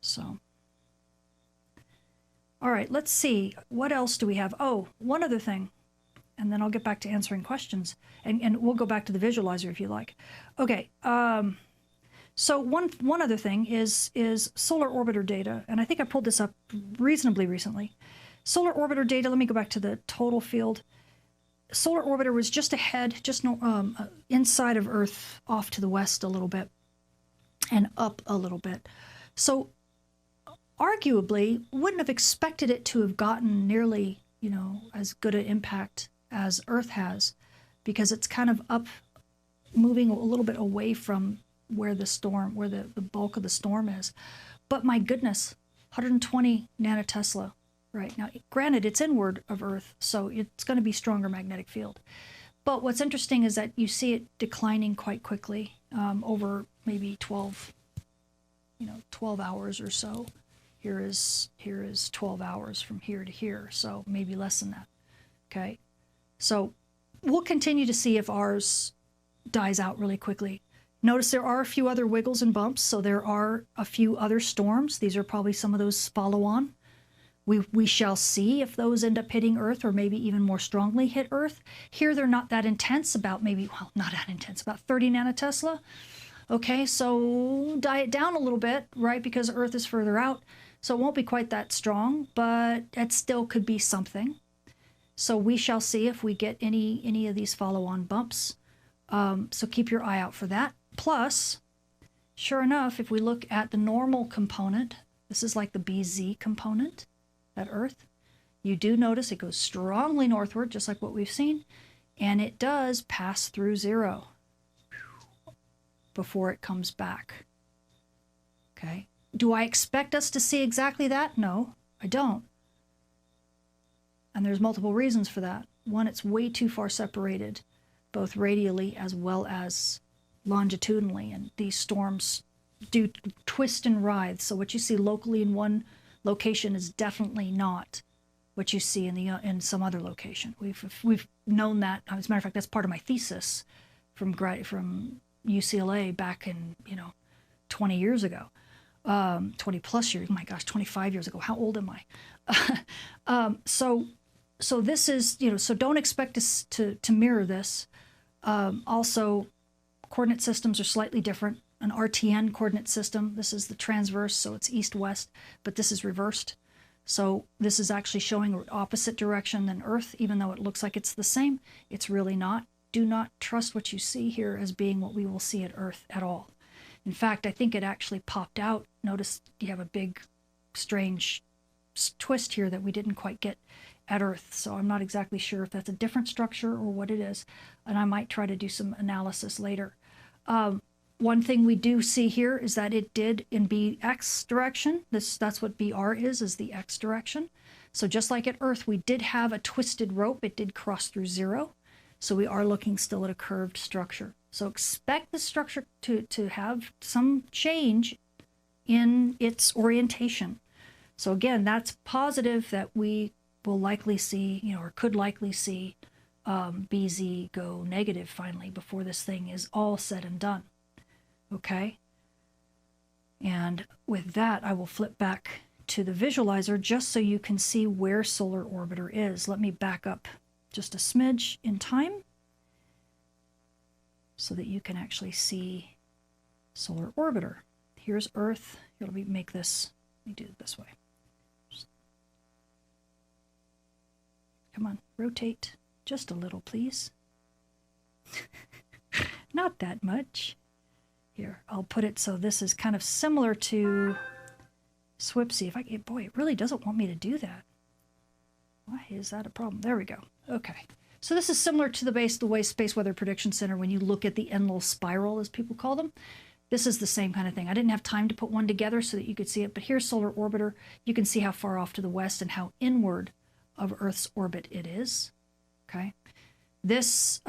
So, all right, let's see. What else do we have? Oh, one other thing, and then I'll get back to answering questions, and we'll go back to the visualizer if you like. Okay, so one other thing is solar orbiter data, and I think I pulled this up reasonably recently. Solar orbiter data, let me go back to the total field. Solar orbiter was just ahead, inside of Earth, off to the west a little bit. and up a little bit. So arguably, wouldn't have expected it to have gotten nearly, you know, as good an impact as Earth has, because it's kind of up, moving a little bit away from where the storm, where the bulk of the storm is. But my goodness, 120 nanotesla right now. Granted, it's inward of Earth, so it's going to be stronger magnetic field. But what's interesting is that you see it declining quite quickly over maybe 12 hours or so. Here is 12 hours from here to here, so maybe less than that. Okay, so we'll continue to see if ours dies out really quickly. Notice there are a few other wiggles and bumps, so there are a few other storms. These are probably some of those follow-on. We shall see if those end up hitting Earth, or maybe even more strongly hit Earth. Here they're not that intense, about maybe, well, not that intense, about 30 nanotesla. Okay, so die it down a little bit, right, because Earth is further out. So it won't be quite that strong, but it still could be something. So we shall see if we get any of these follow-on bumps. So keep your eye out for that. Plus, sure enough, if we look at the normal component, this is like the BZ component at Earth. You do notice it goes strongly northward, just like what we've seen, and it does pass through zero before it comes back. Okay. Do I expect us to see exactly that? No, I don't. And there's multiple reasons for that. One, it's way too far separated, both radially as well as longitudinally, and these storms do twist and writhe. So what you see locally in one location is definitely not what you see in some other location. We've known that. As a matter of fact, that's part of my thesis from UCLA back in 20 years ago, 20 plus years. Oh my gosh, 25 years ago. How old am I? So this is, so don't expect us to mirror this. Also, coordinate systems are slightly different. An RTN coordinate system, this is the transverse, so it's east-west, but this is reversed. So this is actually showing an opposite direction than Earth, even though it looks like it's the same. It's really not. Do not trust what you see here as being what we will see at Earth at all. In fact, I think it actually popped out. Notice you have a big, strange twist here that we didn't quite get at Earth. So I'm not exactly sure if that's a different structure or what it is, and I might try to do some analysis later. One thing we do see here is that it did in BX direction. That's what BR is the X direction. So just like at Earth, we did have a twisted rope. It did cross through zero. So we are looking still at a curved structure. So expect the structure to have some change in its orientation. So again, that's positive that we will likely see, or could likely see BZ go negative finally before this thing is all said and done. Okay, and with that, I will flip back to the visualizer just so you can see where Solar Orbiter is. Let me back up just a smidge in time so that you can actually see Solar Orbiter. Here's Earth. Let me do it this way. Come on, rotate just a little, please. Not that much. Here, I'll put it so this is kind of similar to Swipsy. Boy, it really doesn't want me to do that. Why is that a problem? There we go. Okay. So this is similar to the way Space Weather Prediction Center, when you look at the Enlil spiral, as people call them. This is the same kind of thing. I didn't have time to put one together so that you could see it, but here's Solar Orbiter. You can see how far off to the west and how inward of Earth's orbit it is. Okay. This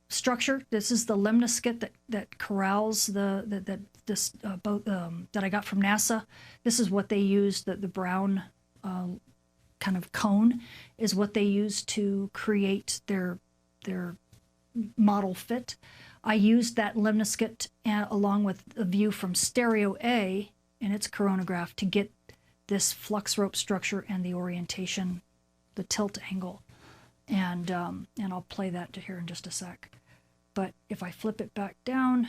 structure, this is the lemniscate that corrals that I got from NASA. This is what they use, the brown kind of cone is what they use to create their model fit. I used that lemniscate along with a view from Stereo A and its coronagraph to get this flux rope structure and the orientation, the tilt angle. And I'll play that to here in just a sec. But if I flip it back down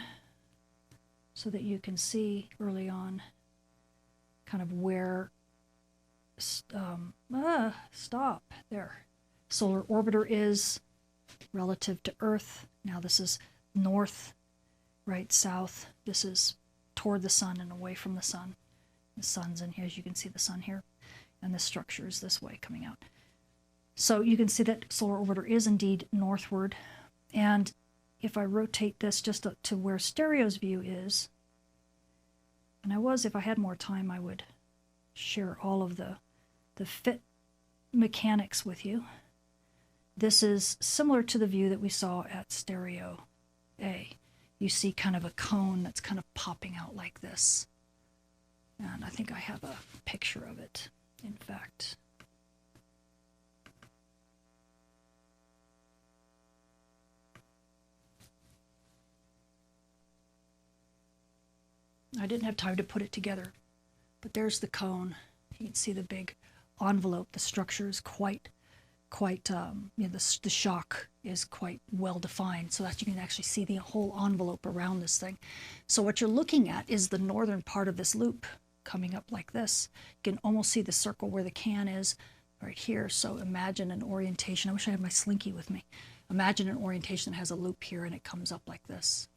so that you can see early on kind of where, stop, there. Solar Orbiter is relative to Earth. Now this is north, right south. This is toward the sun and away from the sun. The sun's in here, as you can see the sun here. And the structure is this way coming out. So you can see that solar orbiter is indeed northward. And if I rotate this just to where Stereo's view is, and if I had more time, I would share all of the fit mechanics with you. This is similar to the view that we saw at Stereo A. You see kind of a cone that's kind of popping out like this. And I think I have a picture of it, in fact. I didn't have time to put it together, but there's the cone. You can see the big envelope. The structure is quite, the shock is quite well defined, so that you can actually see the whole envelope around this thing. So what you're looking at is the northern part of this loop coming up like this. You can almost see the circle where the can is right here. So imagine an orientation. I wish I had my slinky with me. Imagine an orientation that has a loop here and it comes up like this.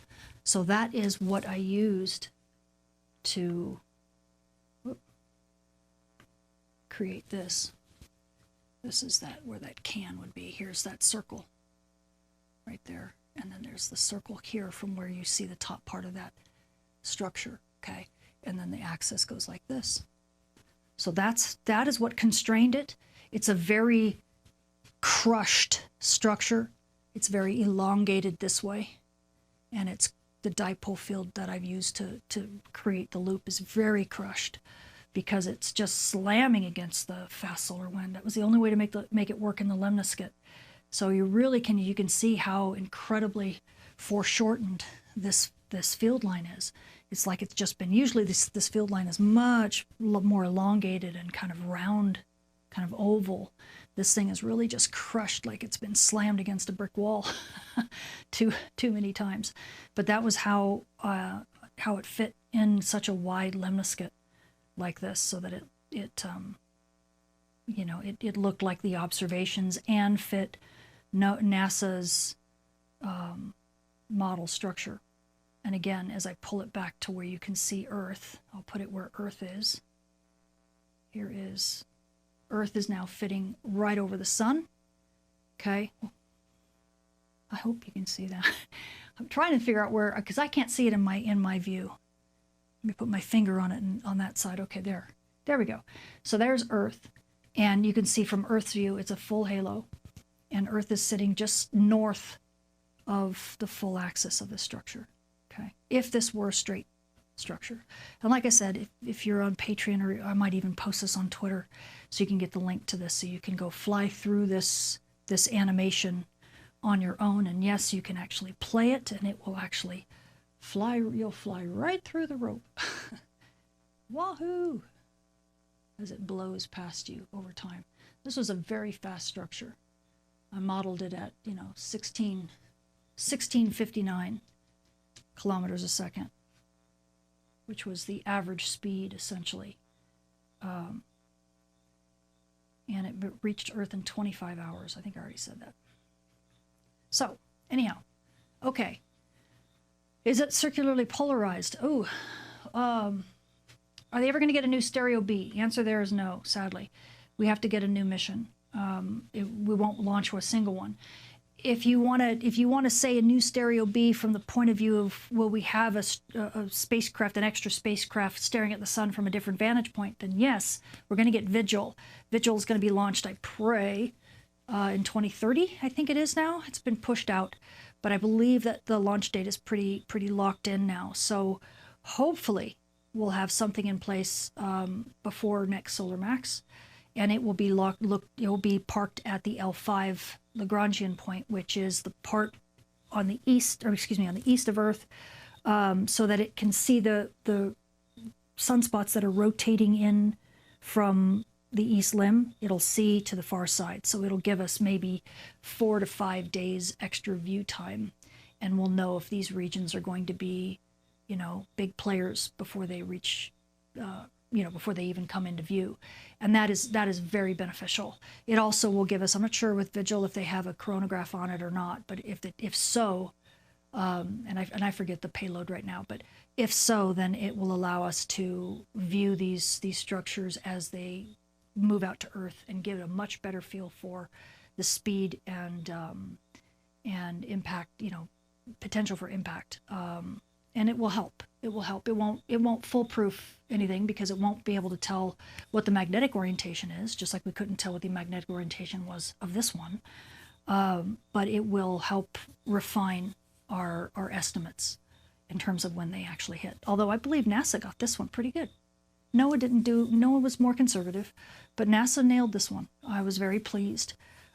So that is what I used to create this. This is where that can would be. Here's that circle right there. And then there's the circle here from where you see the top part of that structure, okay? And then the axis goes like this. So that is what constrained it. It's a very crushed structure. It's very elongated this way. And it's the dipole field that I've used to create the loop is very crushed because it's just slamming against the fast solar wind. That was the only way to make it work in the lemniscate. So you can see how incredibly foreshortened this field line is. It's like it's just been, usually this field line is much more elongated and kind of round, kind of oval. This thing is really just crushed like it's been slammed against a brick wall too many times. But that was how it fit in such a wide lemniscate like this, so that it looked like the observations and fit NASA's model structure. And again, as I pull it back to where you can see Earth, I'll put it where Earth is. Here is Earth is now fitting right over the sun. Okay. I hope you can see that. I'm trying to figure out where, because I can't see it in my view. Let me put my finger on it and on that side. Okay, there we go. So there's Earth, and you can see from Earth's view, it's a full halo, and Earth is sitting just north of the full axis of the structure. Okay, if this were a straight structure. And like I said, if you're on Patreon, or I might even post this on Twitter, so you can get the link to this, so you can go fly through this animation on your own. And yes, you can actually play it, and it will actually fly. You'll fly right through the rope. Wahoo! As it blows past you over time. This was a very fast structure. I modeled it at 1659 kilometers a second, which was the average speed, essentially. And it reached Earth in 25 hours. I think I already said that. So, anyhow, okay. Is it circularly polarized? Oh, are they ever going to get a new Stereo B? The answer there is no, sadly. We have to get a new mission. We won't launch a single one. If you want to say a new Stereo B from the point of view of, will we have a spacecraft, an extra spacecraft staring at the sun from a different vantage point, then yes, we're going to get Vigil. Vigil is going to be launched, I pray, in 2030, I think it is now. It's been pushed out, but I believe that the launch date is pretty locked in now. So hopefully we'll have something in place before next Solar Max, and it will be it will be parked at the L5 Lagrangian point, which is the part on the east, on the east of Earth, so that it can see the sunspots that are rotating in from the east limb. It'll see to the far side, so it'll give us maybe 4 to 5 days extra view time, and we'll know if these regions are going to be, big players before they reach, before they even come into view. And that is very beneficial. It also will give us, I'm not sure with Vigil if they have a coronagraph on it or not, but if so, And I forget the payload right now, but if so, then it will allow us to view these structures as they move out to Earth and give it a much better feel for the speed and impact, you know, potential for impact. And it will help. It will help. It won't foolproof anything because it won't be able to tell what the magnetic orientation is, just like we couldn't tell what the magnetic orientation was of this one. But it will help refine our estimates in terms of when they actually hit. Although I believe NASA got this one pretty good. NOAA was more conservative, but NASA nailed this one. I was very pleased.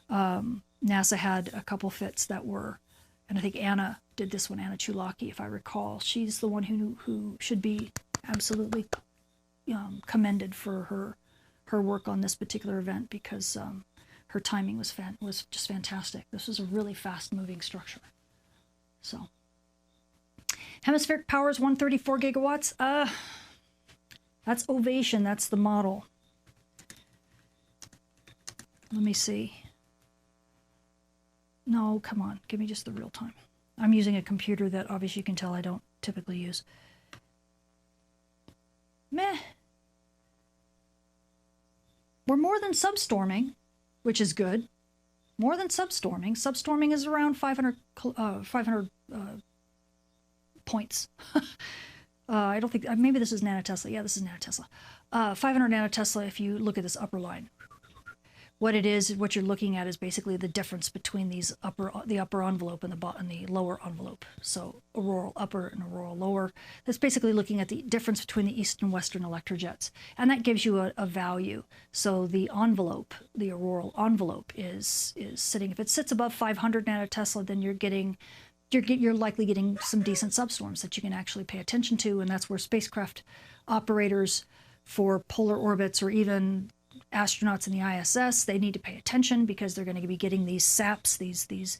NASA had a couple fits that were, and I think Anna did this one, Anna Chulaki, if I recall. She's the one who should be absolutely commended for her work on this particular event because her timing was just fantastic. This was a really fast-moving structure. So, hemispheric power is 134 gigawatts. That's Ovation. That's the model. Let me see. No, come on. Give me just the real time. I'm using a computer that obviously you can tell I don't typically use. Meh. We're more than substorming, which is good. More than substorming. Substorming is around 500 points. I don't think, maybe this is nanotesla. Yeah, this is nanotesla. 500 nanotesla if you look at this upper line. What it is, what you're looking at is basically the difference between the upper envelope and the lower envelope. So auroral upper and auroral lower. That's basically looking at the difference between the east and western electrojets. And that gives you a value. So the envelope, the auroral envelope is sitting, if it sits above 500 nanotesla, then you're likely getting some decent substorms that you can actually pay attention to. And that's where spacecraft operators for polar orbits or even astronauts in the ISS, they need to pay attention because they're going to be getting these SAPs, these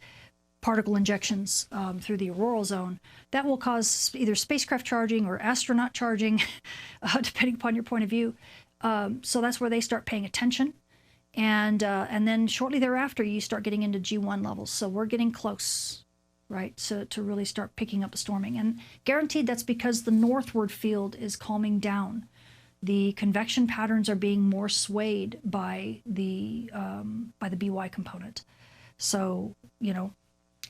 particle injections through the auroral zone that will cause either spacecraft charging or astronaut charging, depending upon your point of view. So that's where they start paying attention. And then shortly thereafter, you start getting into G1 levels. So we're getting close, right, to really start picking up the storming. And guaranteed that's because the northward field is calming down. The convection patterns are being more swayed by the BY component. So, you know,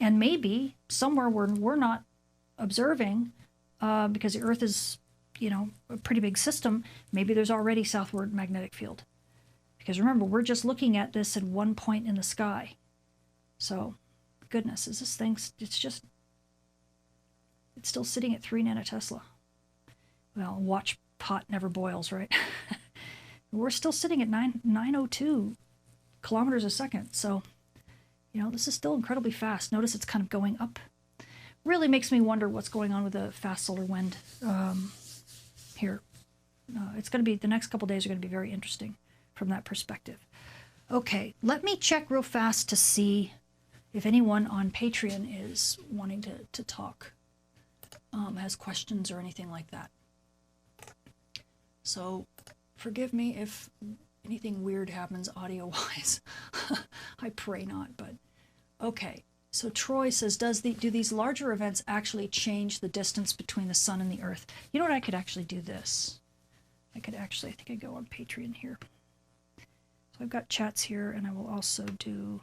and maybe somewhere where we're not observing, because the Earth is, you know, a pretty big system, maybe there's already southward magnetic field. Because remember, we're just looking at this at one point in the sky. So, goodness, is this thing, it's still sitting at 3 nanotesla. Well, watch pot never boils, right? We're still sitting at 902 kilometers a second. So, you know, this is still incredibly fast. Notice it's kind of going up. Really makes me wonder what's going on with the fast solar wind here. It's going to be, the next couple days are going to be very interesting from that perspective. Okay, let me check real fast to see if anyone on Patreon is wanting to talk, has questions or anything like that. So, forgive me if anything weird happens audio-wise. I pray not, but okay. So Troy says, do these larger events actually change the distance between the sun and the Earth? You know what, I could actually do this. I think I go on Patreon here. So I've got chats here, and I will also do...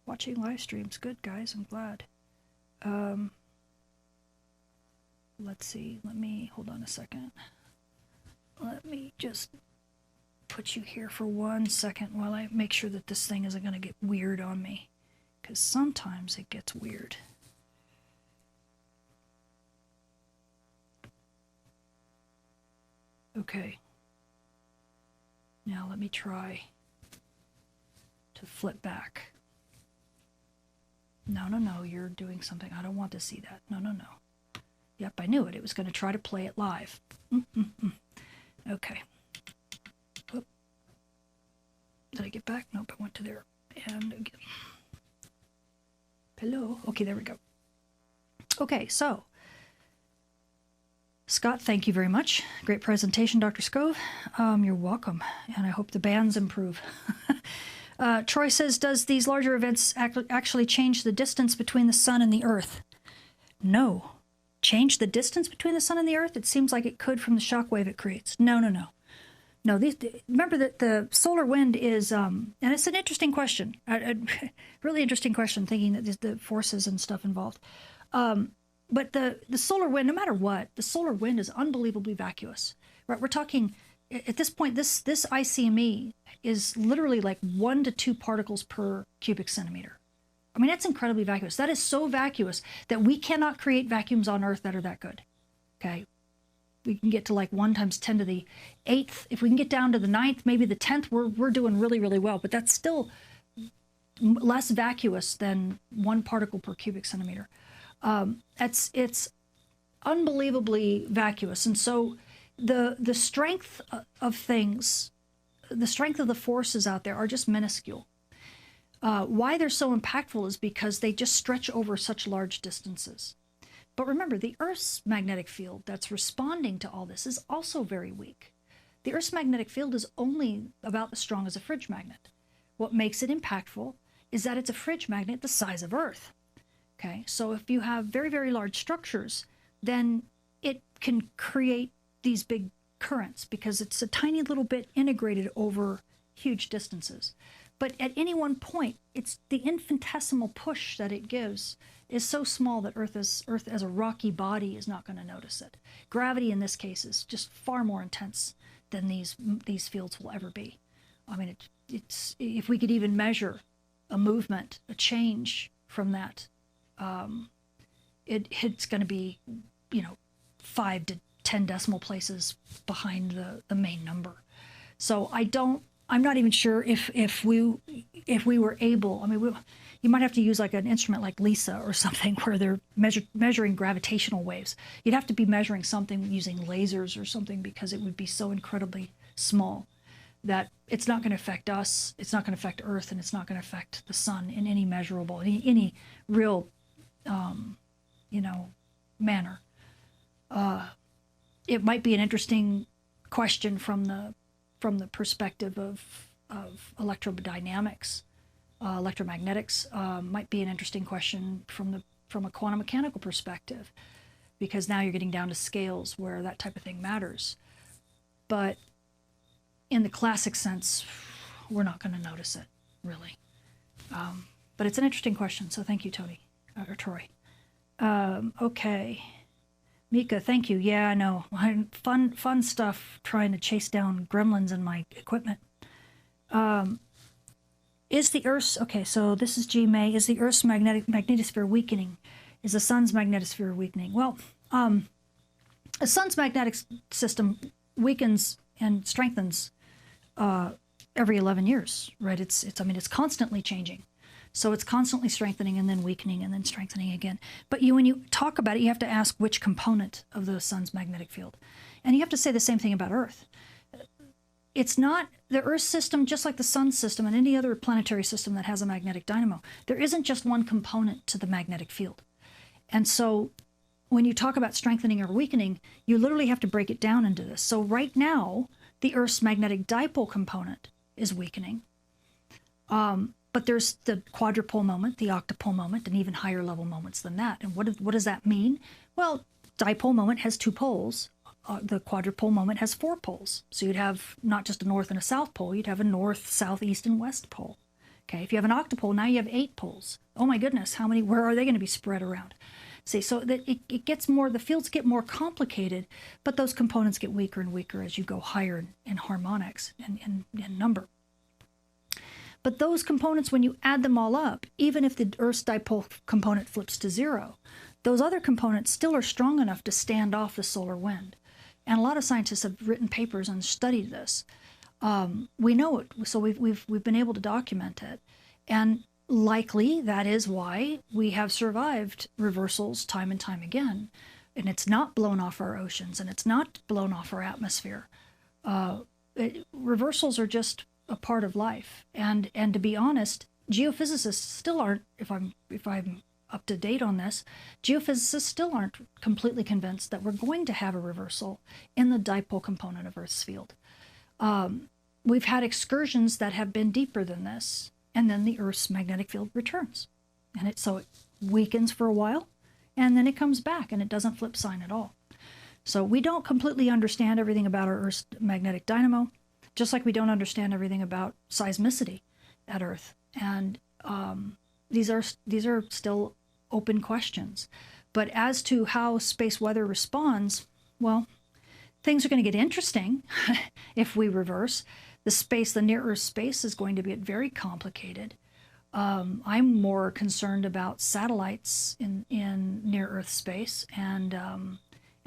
Watching live streams. Good, guys. I'm glad. Let's see. Hold on a second. Let me just put you here for 1 second while I make sure that this thing isn't going to get weird on me. Because sometimes it gets weird. Okay. Now let me try to flip back. No, you're doing something. I don't want to see that. No. Yep, I knew it. It was going to try to play it live. Okay. Oop. Did I get back? Nope, I went to there. And again. Hello? Okay, there we go. Okay, so Scott, thank you very much. Great presentation, Dr. Scove. You're welcome, and I hope the bands improve. Troy says, does these larger events actually change the distance between the sun and the Earth? No. Change the distance between the sun and the Earth? It seems like it could from the shock wave it creates. No. No, remember that the solar wind is, and it's an interesting question, a really interesting question, thinking that the forces and stuff involved. But the solar wind, no matter what, the solar wind is unbelievably vacuous. Right? We're talking, at this point, this ICME is literally like 1 to 2 particles per cubic centimeter. I mean, that's incredibly vacuous. That is so vacuous that we cannot create vacuums on Earth that are that good. Okay? We can get to like 1 times 10 to the 8th. If we can get down to the 9th, maybe the 10th, we're doing really, really well. But that's still less vacuous than 1 particle per cubic centimeter. It's unbelievably vacuous. And so the strength of things, the strength of the forces out there are just minuscule. Why they're so impactful is because they just stretch over such large distances. But remember, the Earth's magnetic field that's responding to all this is also very weak. The Earth's magnetic field is only about as strong as a fridge magnet. What makes it impactful is that it's a fridge magnet the size of Earth. Okay, so if you have very, very large structures, then it can create these big currents because it's a tiny little bit integrated over huge distances. But at any one point, it's the infinitesimal push that it gives is so small that Earth as a rocky body is not going to notice it. Gravity in this case is just far more intense than these fields will ever be. I mean, it's if we could even measure a movement, a change from that, it's going to be, 5 to 10 decimal places behind the main number. So I'm not even sure if we were able. I mean, you might have to use like an instrument like LISA or something where they're measuring gravitational waves. You'd have to be measuring something using lasers or something because it would be so incredibly small that it's not going to affect us, it's not going to affect Earth, and it's not going to affect the sun in any measurable, any real, manner. It might be an interesting question from the perspective of electrodynamics. Electromagnetics might be an interesting question from a quantum mechanical perspective, because now you're getting down to scales where that type of thing matters. But in the classic sense, we're not going to notice it, really. But it's an interesting question, so thank you, Tony, or Troy. Okay. Mika, thank you. Yeah, I know. Fun stuff trying to chase down gremlins in my equipment. Is the Earth's, okay, so this is G. May. Is the Earth's magnetosphere weakening? Is the sun's magnetosphere weakening? Well, a sun's magnetic system weakens and strengthens every 11 years, right? It's constantly changing. So it's constantly strengthening and then weakening and then strengthening again. But when you talk about it, you have to ask which component of the sun's magnetic field. And you have to say the same thing about Earth. It's not the Earth system, just like the sun system and any other planetary system that has a magnetic dynamo. There isn't just one component to the magnetic field. And so when you talk about strengthening or weakening, you literally have to break it down into this. So right now, the Earth's magnetic dipole component is weakening. But there's the quadrupole moment, the octopole moment, and even higher level moments than that. And what does that mean? Well, dipole moment has 2 poles. The quadrupole moment has 4 poles. So you'd have not just a north and a south pole, you'd have a north, south, east, and west pole. Okay, if you have an octopole, now you have 8 poles. Oh my goodness, where are they going to be spread around? See, so that it gets more, the fields get more complicated, but those components get weaker and weaker as you go higher in harmonics and in number. But those components, when you add them all up, even if the Earth's dipole component flips to 0, those other components still are strong enough to stand off the solar wind. And a lot of scientists have written papers and studied this. We know it, so we've been able to document it. And likely that is why we have survived reversals time and time again. And it's not blown off our oceans, and it's not blown off our atmosphere. Reversals are just a part of life. And to be honest, geophysicists still aren't, if I'm up to date on this, geophysicists still aren't completely convinced that we're going to have a reversal in the dipole component of Earth's field. We've had excursions that have been deeper than this, and then the Earth's magnetic field returns. And so it weakens for a while, and then it comes back, and it doesn't flip sign at all. So we don't completely understand everything about our Earth's magnetic dynamo, just like we don't understand everything about seismicity at Earth. And these are still open questions. But as to how space weather responds, well, things are going to get interesting if we reverse. The near-Earth space is going to get very complicated. I'm more concerned about satellites in near-Earth space and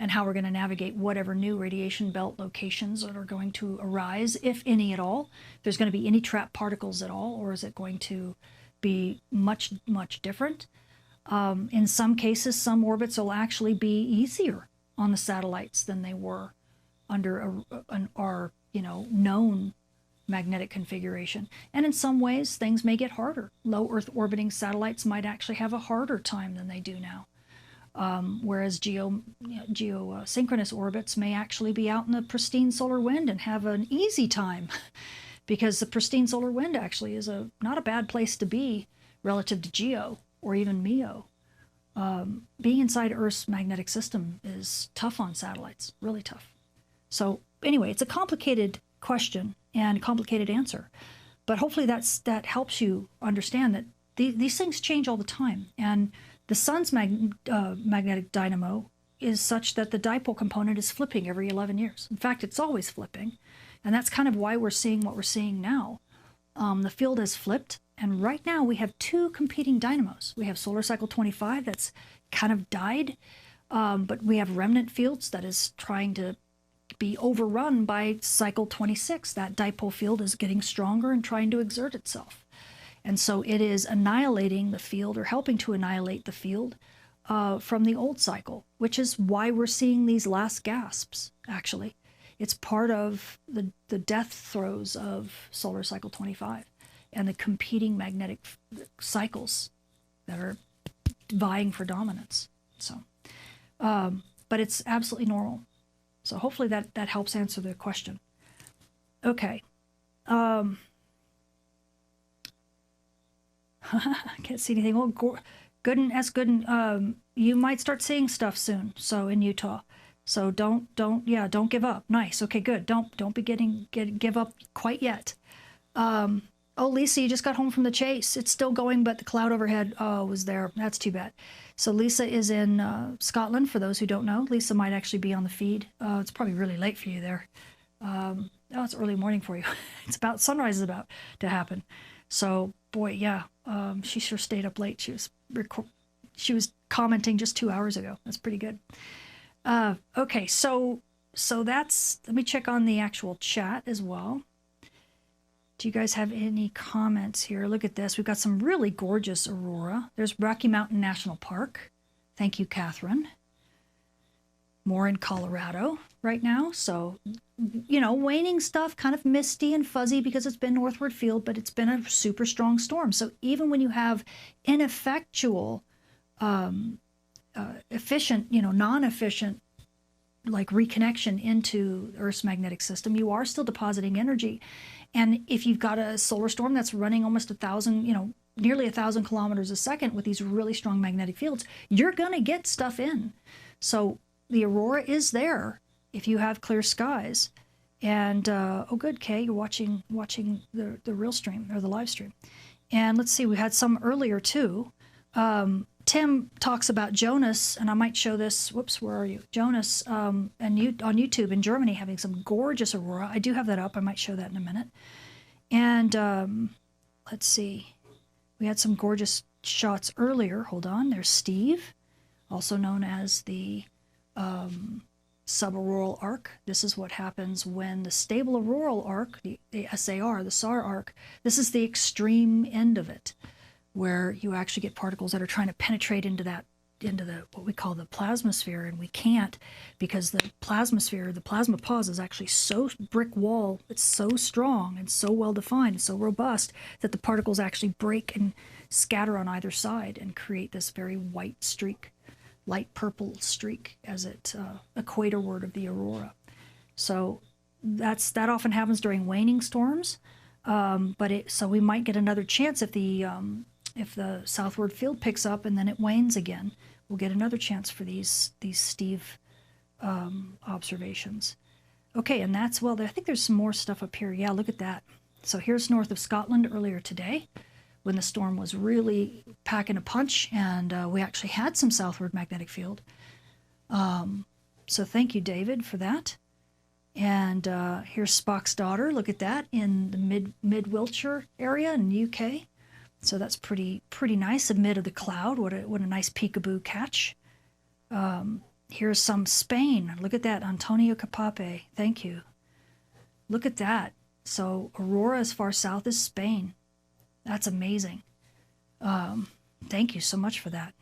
how we're going to navigate whatever new radiation belt locations that are going to arise, if any at all. If there's going to be any trapped particles at all, or is it going to be much, much different? In some cases, some orbits will actually be easier on the satellites than they were under our known magnetic configuration. And in some ways, things may get harder. Low Earth orbiting satellites might actually have a harder time than they do now. Whereas geosynchronous orbits may actually be out in the pristine solar wind and have an easy time, because the pristine solar wind actually is not a bad place to be relative to geo or even MEO. Being inside Earth's magnetic system is tough on satellites, really tough. So anyway, it's a complicated question and a complicated answer, but hopefully that helps you understand that these things change all the time. And the sun's magnetic dynamo is such that the dipole component is flipping every 11 years. In fact, it's always flipping. And that's kind of why we're seeing what we're seeing now. The field has flipped, and right now we have two competing dynamos. We have solar cycle 25 that's kind of died, but we have remnant fields that is trying to be overrun by cycle 26. That dipole field is getting stronger and trying to exert itself. And so it is annihilating the field, or helping to annihilate the field from the old cycle, which is why we're seeing these last gasps, actually. It's part of the death throes of solar cycle 25 and the competing magnetic cycles that are vying for dominance. So, but it's absolutely normal. So hopefully that helps answer the question. Okay. I can't see anything. Well, Gooden, you might start seeing stuff soon. So in Utah, so don't give up. Nice. Okay, good. Don't be give up quite yet. Oh, Lisa, you just got home from the chase. It's still going, but the cloud overhead was there. That's too bad. So Lisa is in Scotland. For those who don't know, Lisa might actually be on the feed. It's probably really late for you there. Oh, it's early morning for you. It's about sunrise is about to happen. So boy, yeah, she sure stayed up late. She was commenting just 2 hours ago. That's pretty good. Okay, so that's, let me check on the actual chat as well. Do you guys have any comments here? Look at this. We've got some really gorgeous aurora. There's Rocky Mountain National Park. Thank you, Catherine. More in Colorado right now. So, waning stuff, kind of misty and fuzzy because it's been northward field, but it's been a super strong storm. So even when you have ineffectual, efficient, non-efficient, like reconnection into Earth's magnetic system, you are still depositing energy. And if you've got a solar storm that's running almost 1,000, nearly 1,000 kilometers a second with these really strong magnetic fields, you're going to get stuff in. So the aurora is there if you have clear skies. And, oh, good, Kay, you're watching the real stream, or the live stream. And let's see, we had some earlier too. Tim talks about Jonas, and I might show this. Whoops, where are you? Jonas on YouTube in Germany having some gorgeous aurora. I do have that up. I might show that in a minute. And let's see. We had some gorgeous shots earlier. Hold on. There's Steve, also known as the subaraural arc. This is what happens when the stable auroral arc, the SAR, the SAR arc, this is the extreme end of it, where you actually get particles that are trying to penetrate into that what we call the plasmasphere, and we can't, because the plasmasphere, the plasma pause, is actually so brick wall. It's so strong and so well defined and so robust that the particles actually break and scatter on either side and create this very white streak, light purple streak, as it equator word of the aurora. So that often happens during waning storms, so we might get another chance if the southward field picks up and then it wanes again. We'll get another chance for these Steve observations. Okay, and I think there's some more stuff up here. Yeah, look at that. So here's north of Scotland earlier today, when the storm was really packing a punch, and we actually had some southward magnetic field. So thank you, David, for that. And here's Spock's daughter. Look at that, in the mid-Wiltshire area in the UK. So that's pretty nice amid of the cloud. What a nice peekaboo catch. Here's some Spain. Look at that, Antonio Capape. Thank you. Look at that. So Aurora as far south as Spain. That's amazing. Thank you so much for that.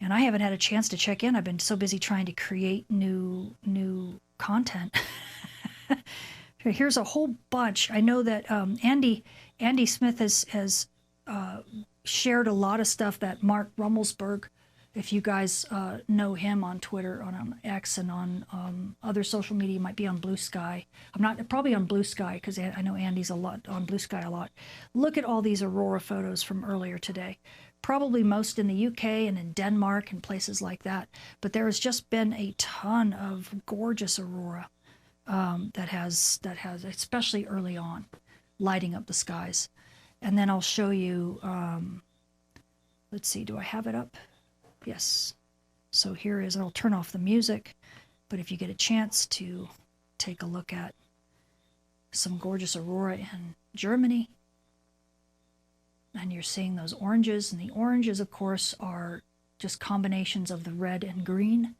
And I haven't had a chance to check in. I've been so busy trying to create new content. Here's a whole bunch. I know that Andy Smith has shared a lot of stuff that Mark Rummelsberg, if you guys know him on Twitter, on X, and on other social media, might be on Blue Sky. I'm not, probably on Blue Sky, because I know Andy's on Blue Sky a lot. Look at all these aurora photos from earlier today. Probably most in the UK and in Denmark and places like that. But there has just been a ton of gorgeous aurora that has, especially early on, lighting up the skies. And then I'll show you, let's see, do I have it up? Yes. So here is, I'll turn off the music, but if you get a chance to take a look at some gorgeous aurora in Germany, and you're seeing those oranges, and the oranges, of course, are just combinations of the red and green.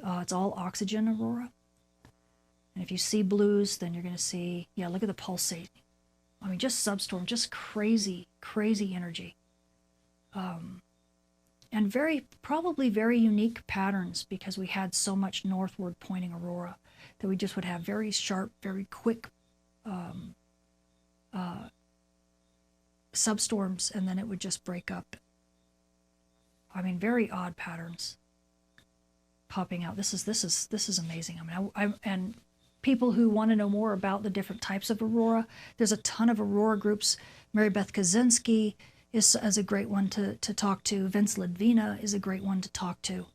It's all oxygen aurora. And if you see blues, then you're going to see, yeah, look at the pulsate. I mean, just substorm, just crazy, crazy energy. And probably very unique patterns, because we had so much northward pointing aurora that we just would have very sharp, very quick substorms, and then it would just break up. I mean, very odd patterns popping out. This is amazing. I mean, and people who want to know more about the different types of aurora, there's a ton of aurora groups. Mary Beth Kaczynski is a great one to talk to. Vince Ledvina is a great one to talk to.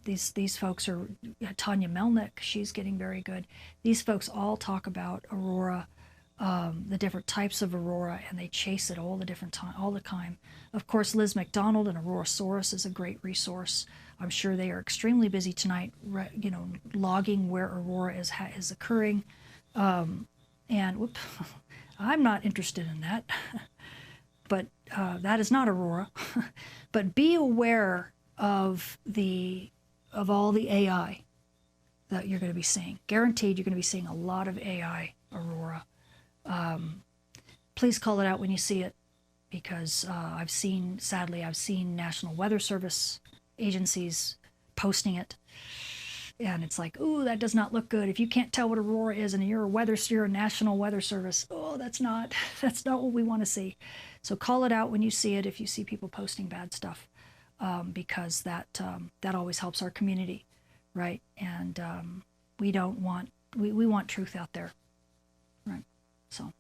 These folks are, Tanya Melnick, she's getting very good. These folks all talk about aurora, the different types of aurora, and they chase it all the time. Of course, Liz McDonald and Aurorasaurus is a great resource. I'm sure they are extremely busy tonight, logging where aurora is occurring. And whoop, I'm not interested in that. But that is not aurora. But be aware of all the AI that you're going to be seeing. Guaranteed, you're going to be seeing a lot of AI aurora. Please call it out when you see it, because sadly I've seen National Weather Service agencies posting it, and it's like, ooh, that does not look good. If you can't tell what aurora is and you're a National Weather Service, oh, that's not what we want to see. So call it out when you see it, if you see people posting bad stuff, because that always helps our community, right? And we want truth out there, right? So,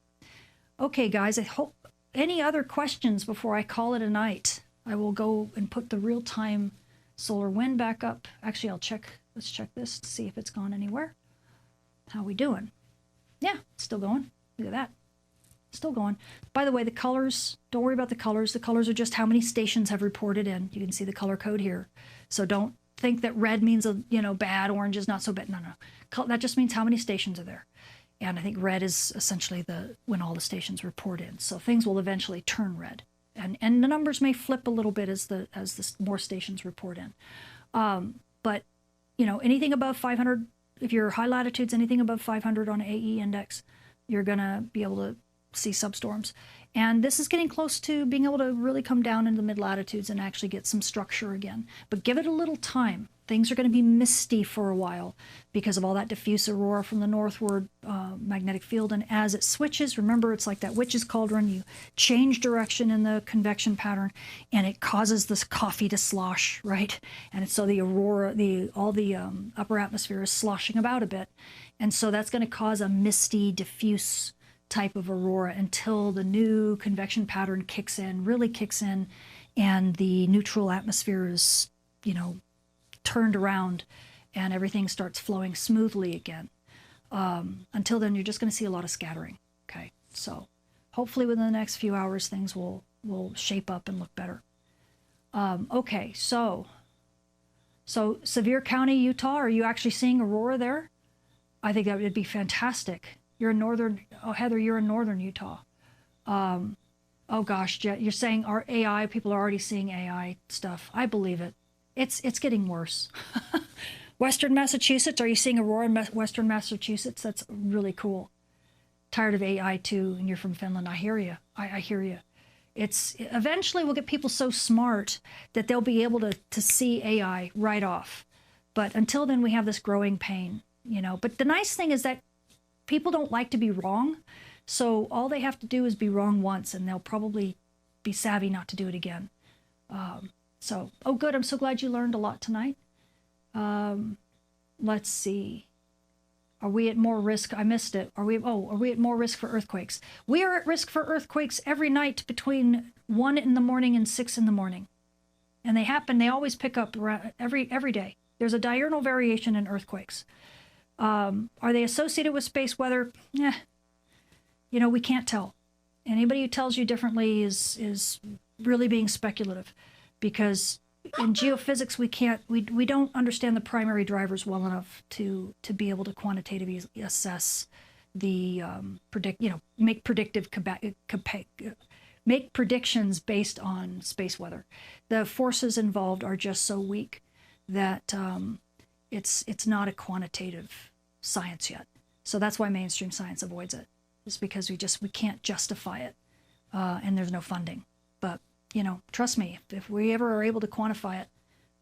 okay, guys, I hope any other questions before I call it a night. I will go and put the real-time solar wind back up. Actually, let's check this to see if it's gone anywhere. How we doing? Yeah, it's still going. Look at that. Still going. By the way, the colors, don't worry about the colors. The colors are just how many stations have reported in. You can see the color code here. So don't think that red means, bad, orange is not so bad. No. That just means how many stations are there. And I think red is essentially when all the stations report in. So things will eventually turn red. And the numbers may flip a little bit as the more stations report in. But, anything above 500, if your high latitudes, anything above 500 on AE index, you're going to be able to see substorms. And this is getting close to being able to really come down into the mid-latitudes and actually get some structure again. But give it a little time. Things are going to be misty for a while because of all that diffuse aurora from the northward magnetic field. And as it switches, remember, it's like that witch's cauldron. You change direction in the convection pattern, and it causes this coffee to slosh, right? And so the aurora, all the upper atmosphere is sloshing about a bit. And so that's going to cause a misty, diffuse type of aurora until the new convection pattern kicks in, really kicks in, and the neutral atmosphere is, turned around and everything starts flowing smoothly again. Until then, you're just going to see a lot of scattering. Okay, so hopefully within the next few hours, things will shape up and look better. Okay, so Sevier County, Utah, are you actually seeing aurora there? I think that would be fantastic. You're in Heather, you're in northern Utah. Oh gosh, Jet, you're saying our AI, people are already seeing AI stuff. I believe it. It's getting worse. Western Massachusetts, are you seeing aurora in Western Massachusetts? That's really cool. Tired of AI too, and you're from Finland. I hear you. I hear you. Eventually we'll get people so smart that they'll be able to see AI right off. But until then, we have this growing pain, But the nice thing is that people don't like to be wrong. So all they have to do is be wrong once, and they'll probably be savvy not to do it again. Oh, good. I'm so glad you learned a lot tonight. Let's see. Are we at more risk? I missed it. Are we at more risk for earthquakes? We are at risk for earthquakes every night between 1 in the morning and 6 in the morning. And they always pick up every day. There's a diurnal variation in earthquakes. Are they associated with space weather? We can't tell. Anybody who tells you differently is really being speculative, because in geophysics we don't understand the primary drivers well enough to be able to quantitatively assess the make predictions based on space weather. The forces involved are just so weak that it's not a quantitative science yet. So that's why mainstream science avoids it. It's because we can't justify it, and there's no funding. But trust me, if we ever are able to quantify it,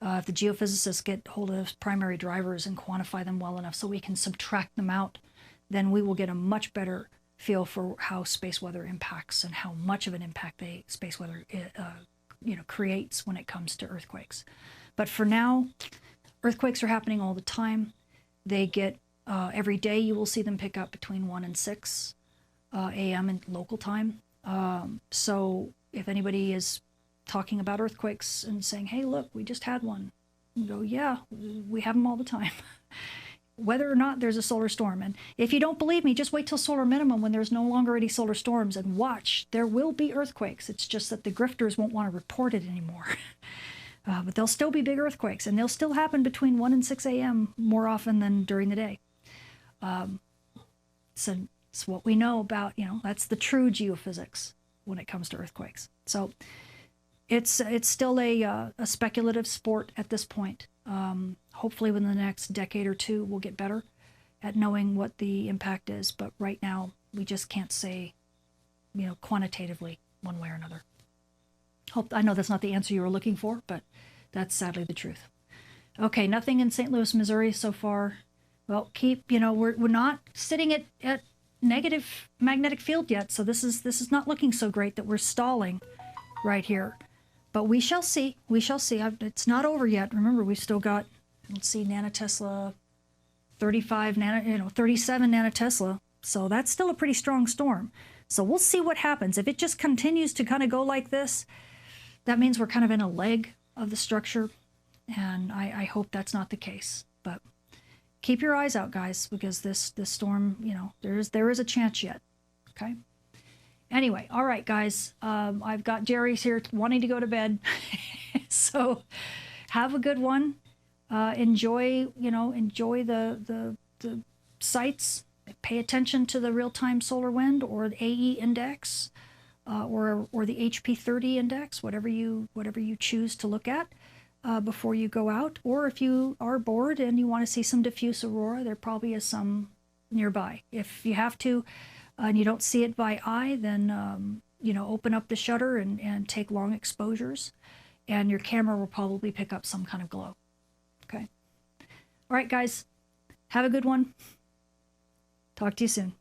if the geophysicists get hold of primary drivers and quantify them well enough so we can subtract them out, then we will get a much better feel for how space weather impacts and how much of an impact space weather creates when it comes to earthquakes. But for now, earthquakes are happening all the time. They get every day. You will see them pick up between 1 and 6 a.m. in local time. So if anybody is talking about earthquakes and saying, hey, look, we just had one, you go, yeah, we have them all the time. Whether or not there's a solar storm. And if you don't believe me, just wait till solar minimum when there's no longer any solar storms and watch. There will be earthquakes. It's just that the grifters won't want to report it anymore. But there'll still be big earthquakes, and they'll still happen between 1 and 6 a.m. more often than during the day. So it's what we know about, that's the true geophysics when it comes to earthquakes. So it's still a speculative sport at this point. Hopefully within the next decade or two, we'll get better at knowing what the impact is. But right now, we just can't say, quantitatively one way or another. I know that's not the answer you were looking for, but that's sadly the truth. Okay, nothing in St. Louis, Missouri so far. Well, we're not sitting at negative magnetic field yet, so this is not looking so great that we're stalling right here. But we shall see. We shall see. It's not over yet. Remember, we've still got, let's see, nanotesla, 37 nanotesla. So that's still a pretty strong storm. So we'll see what happens. If it just continues to kind of go like this, that means we're kind of in a leg of the structure. And I hope that's not the case. But keep your eyes out, guys, because this storm, there is a chance yet. Okay. Anyway, all right, guys. I've got Jerry's here wanting to go to bed, so have a good one. Enjoy the sites. Pay attention to the real-time solar wind or the AE index, or the HP30 index, whatever you choose to look at before you go out. Or if you are bored and you want to see some diffuse aurora, there probably is some nearby. If you have to. And you don't see it by eye, then you know, open up the shutter and take long exposures, and your camera will probably pick up some kind of glow. Okay. All right, guys, have a good one. Talk to you soon.